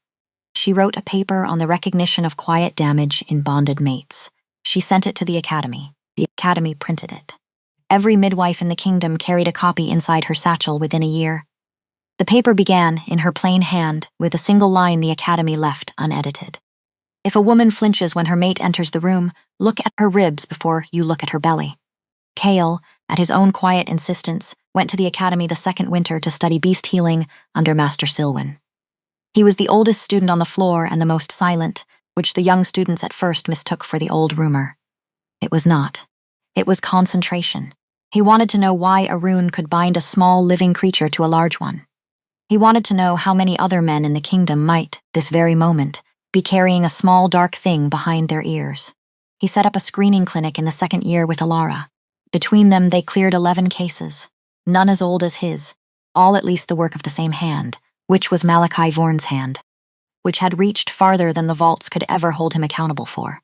She wrote a paper on the recognition of quiet damage in bonded mates. She sent it to the academy. The academy printed it. Every midwife in the kingdom carried a copy inside her satchel within a year. The paper began, in her plain hand, with a single line the academy left unedited. If a woman flinches when her mate enters the room, look at her ribs before you look at her belly. Kale, at his own quiet insistence, went to the academy the second winter to study beast healing under Master Silwen. He was the oldest student on the floor and the most silent, which the young students at first mistook for the old rumor. It was not. It was concentration. He wanted to know why a rune could bind a small living creature to a large one. He wanted to know how many other men in the kingdom might, this very moment, be carrying a small dark thing behind their ears. He set up a screening clinic in the second year with Alara. Between them they cleared 11 cases, none as old as his, all at least the work of the same hand, which was Malachi Vorn's hand, which had reached farther than the vaults could ever hold him accountable for.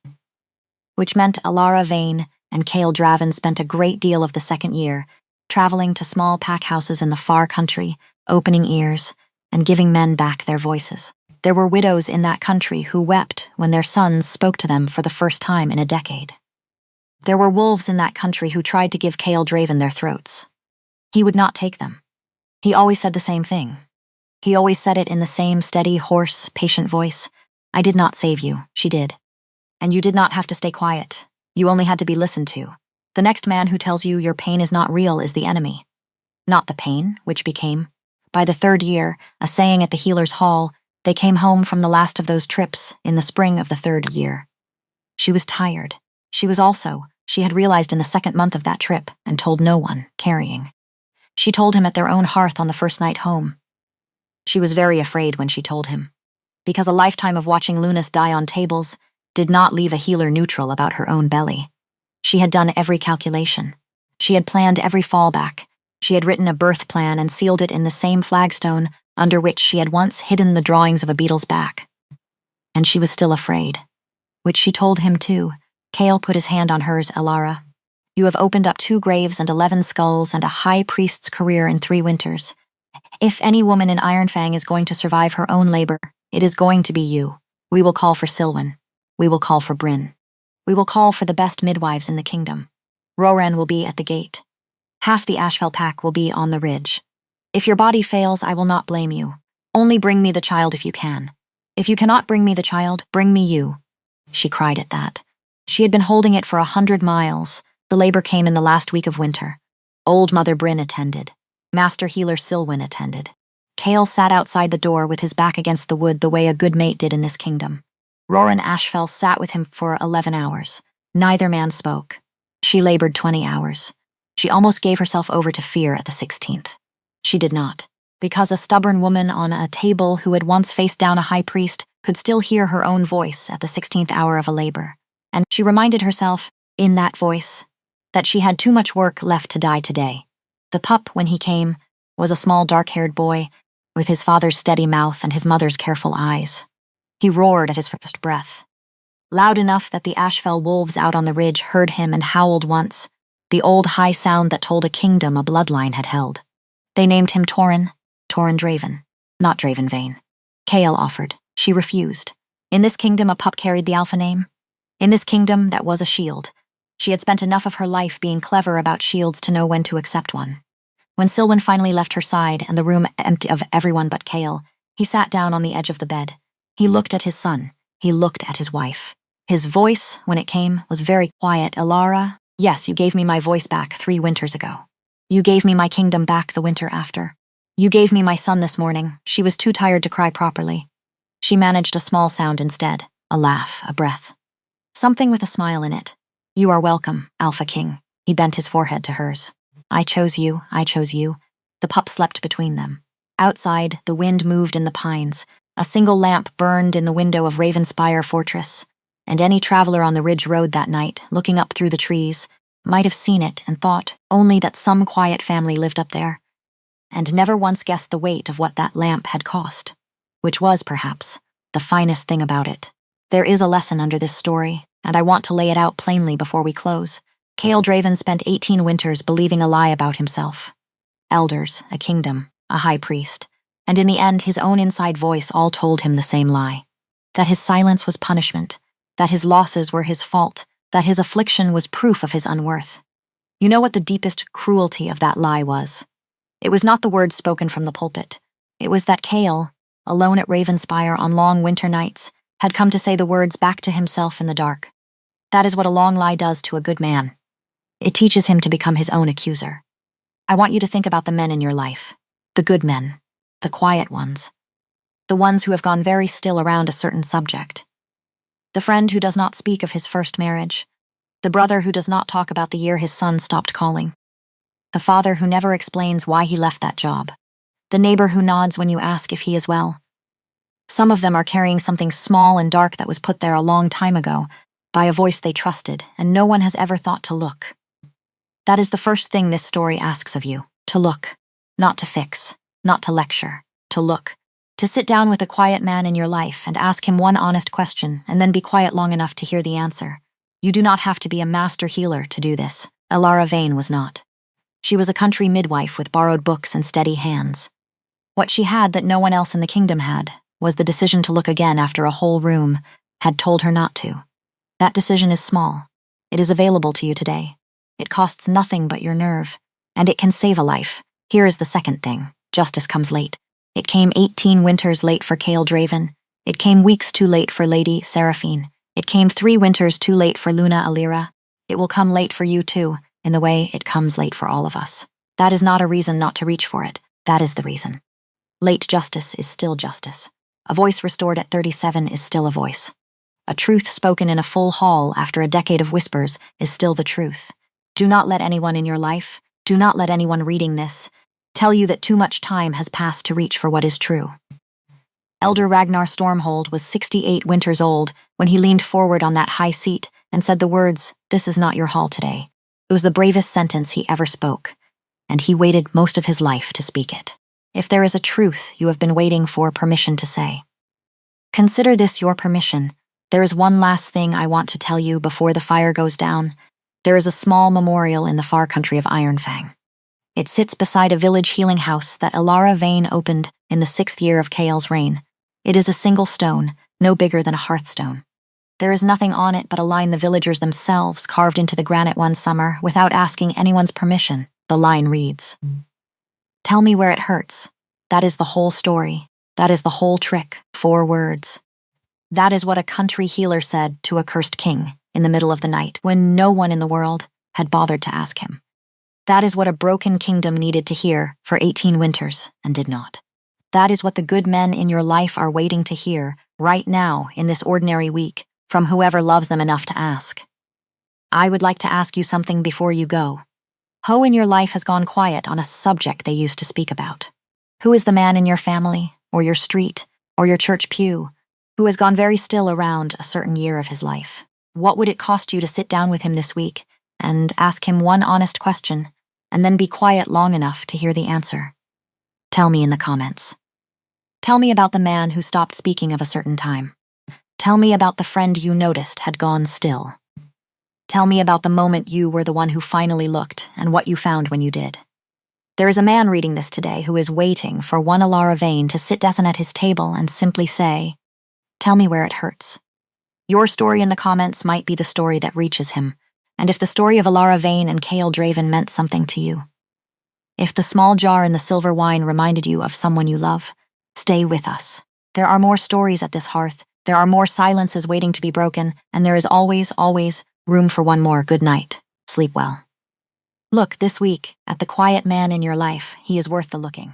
Which meant Alara Vane and Kale Draven spent a great deal of the second year, traveling to small pack houses in the far country, opening ears, and giving men back their voices. There were widows in that country who wept when their sons spoke to them for the first time in a decade. There were wolves in that country who tried to give Kale Draven their throats. He would not take them. He always said the same thing. He always said it in the same steady, hoarse, patient voice. I did not save you, she did. And you did not have to stay quiet. You only had to be listened to. The next man who tells you your pain is not real is the enemy. Not the pain, which became. By the 3rd year, a saying at the healer's hall, they came home from the last of those trips in the spring of the 3rd year. She was tired. She had realized in the 2nd month of that trip and told no one, carrying. She told him at their own hearth on the first night home. She was very afraid when she told him, because a lifetime of watching Lunas die on tables did not leave a healer neutral about her own belly. She had done every calculation. She had planned every fallback. She had written a birth plan and sealed it in the same flagstone under which she had once hidden the drawings of a beetle's back. And she was still afraid. Which she told him too. Kale put his hand on hers, Alara. You have opened up 2 graves and 11 skulls and a high priest's career in 3 winters. If any woman in Ironfang is going to survive her own labor, it is going to be you. We will call for Silwen. We will call for Bryn. We will call for the best midwives in the kingdom. Roran will be at the gate. Half the Ashfell pack will be on the ridge. If your body fails, I will not blame you. Only bring me the child if you can. If you cannot bring me the child, bring me you. She cried at that. She had been holding it for 100 miles. The labor came in the last week of winter. Old Mother Bryn attended. Master Healer Silwen attended. Kale sat outside the door with his back against the wood the way a good mate did in this kingdom. Roran Ashfell sat with him for 11 hours. Neither man spoke. She labored 20 hours. She almost gave herself over to fear at the 16th. She did not, because a stubborn woman on a table who had once faced down a high priest could still hear her own voice at the 16th hour of a labor. And she reminded herself, in that voice, that she had too much work left to die today. The pup, when he came, was a small dark-haired boy, with his father's steady mouth and his mother's careful eyes. He roared at his first breath. loud enough that the Ashfell wolves out on the ridge heard him and howled once, the old high sound that told a kingdom a bloodline had held. They named him Torrin Draven, not Dravenvane. Chaol offered. She refused. In this kingdom, a pup carried the alpha name. In this kingdom, that was a shield. She had spent enough of her life being clever about shields to know when to accept one. When Silwen finally left her side and the room empty of everyone but Chaol, he sat down on the edge of the bed. He looked at his son. He looked at his wife. His voice, when it came, was very quiet. Elara, yes, you gave me my voice back 3 winters ago. You gave me my kingdom back the winter after. You gave me my son this morning. She was too tired to cry properly. She managed a small sound instead, a laugh, a breath. Something with a smile in it. You are welcome, Alpha King. He bent his forehead to hers. I chose you, I chose you. The pup slept between them. Outside, the wind moved in the pines. A single lamp burned in the window of Ravenspire Fortress, and any traveler on the ridge road that night, looking up through the trees, might have seen it and thought only that some quiet family lived up there, and never once guessed the weight of what that lamp had cost, which was, perhaps, the finest thing about it. There is a lesson under this story, and I want to lay it out plainly before we close. Chaol Draven spent 18 winters believing a lie about himself. Elders, a kingdom, a high priest, and in the end his own inside voice all told him the same lie. That his silence was punishment, that his losses were his fault, that his affliction was proof of his unworth. You know what the deepest cruelty of that lie was? It was not the words spoken from the pulpit. It was that Chaol, alone at Ravenspire on long winter nights, had come to say the words back to himself in the dark. That is what a long lie does to a good man. It teaches him to become his own accuser. I want you to think about the men in your life, the good men, the quiet ones, the ones who have gone very still around a certain subject. The friend who does not speak of his first marriage, the brother who does not talk about the year his son stopped calling, the father who never explains why he left that job, the neighbor who nods when you ask if he is well. Some of them are carrying something small and dark that was put there a long time ago by a voice they trusted, and no one has ever thought to look. That is the first thing this story asks of you, to look, not to fix, not to lecture, to look, to sit down with a quiet man in your life and ask him one honest question and then be quiet long enough to hear the answer. You do not have to be a master healer to do this. Elara Vane was not. She was a country midwife with borrowed books and steady hands. What she had that no one else in the kingdom had was the decision to look again after a whole room had told her not to. That decision is small. It is available to you today. It costs nothing but your nerve, and it can save a life. Here is the second thing. Justice comes late. It came 18 winters late for Chaol Draven. It came weeks too late for Lady Seraphine. It came 3 winters too late for Luna Alira. It will come late for you too, in the way it comes late for all of us. That is not a reason not to reach for it. That is the reason. Late justice is still justice. A voice restored at 37 is still a voice. A truth spoken in a full hall after a decade of whispers is still the truth. Do not let anyone in your life, do not let anyone reading this, tell you that too much time has passed to reach for what is true. Elder Ragnar Stormhold was 68 winters old when he leaned forward on that high seat and said the words, "This is not your hall today." It was the bravest sentence he ever spoke, and he waited most of his life to speak it. If there is a truth you have been waiting for permission to say, consider this your permission. There is one last thing I want to tell you before the fire goes down. There is a small memorial in the far country of Ironfang. It sits beside a village healing house that Elara Vane opened in the 6th year of Chaol's reign. It is a single stone, no bigger than a hearthstone. There is nothing on it but a line the villagers themselves carved into the granite one summer without asking anyone's permission. The line reads, "Tell me where it hurts." That is the whole story. That is the whole trick. 4 words. That is what a country healer said to a cursed king in the middle of the night when no one in the world had bothered to ask him. That is what a broken kingdom needed to hear for 18 winters and did not. That is what the good men in your life are waiting to hear right now in this ordinary week from whoever loves them enough to ask. I would like to ask you something before you go. Who in your life has gone quiet on a subject they used to speak about? Who is the man in your family, or your street, or your church pew, who has gone very still around a certain year of his life? What would it cost you to sit down with him this week and ask him one honest question, and then be quiet long enough to hear the answer? Tell me in the comments. Tell me about the man who stopped speaking of a certain time. Tell me about the friend you noticed had gone still. Tell me about the moment you were the one who finally looked and what you found when you did. There is a man reading this today who is waiting for one Alara Vane to sit down at his table and simply say, "Tell me where it hurts." Your story in the comments might be the story that reaches him, and if the story of Alara Vane and Kale Draven meant something to you, if the small jar and the silver wine reminded you of someone you love, stay with us. There are more stories at this hearth, there are more silences waiting to be broken, and there is always, always room for one more good night. Sleep well. Look this week at the quiet man in your life. He is worth the looking.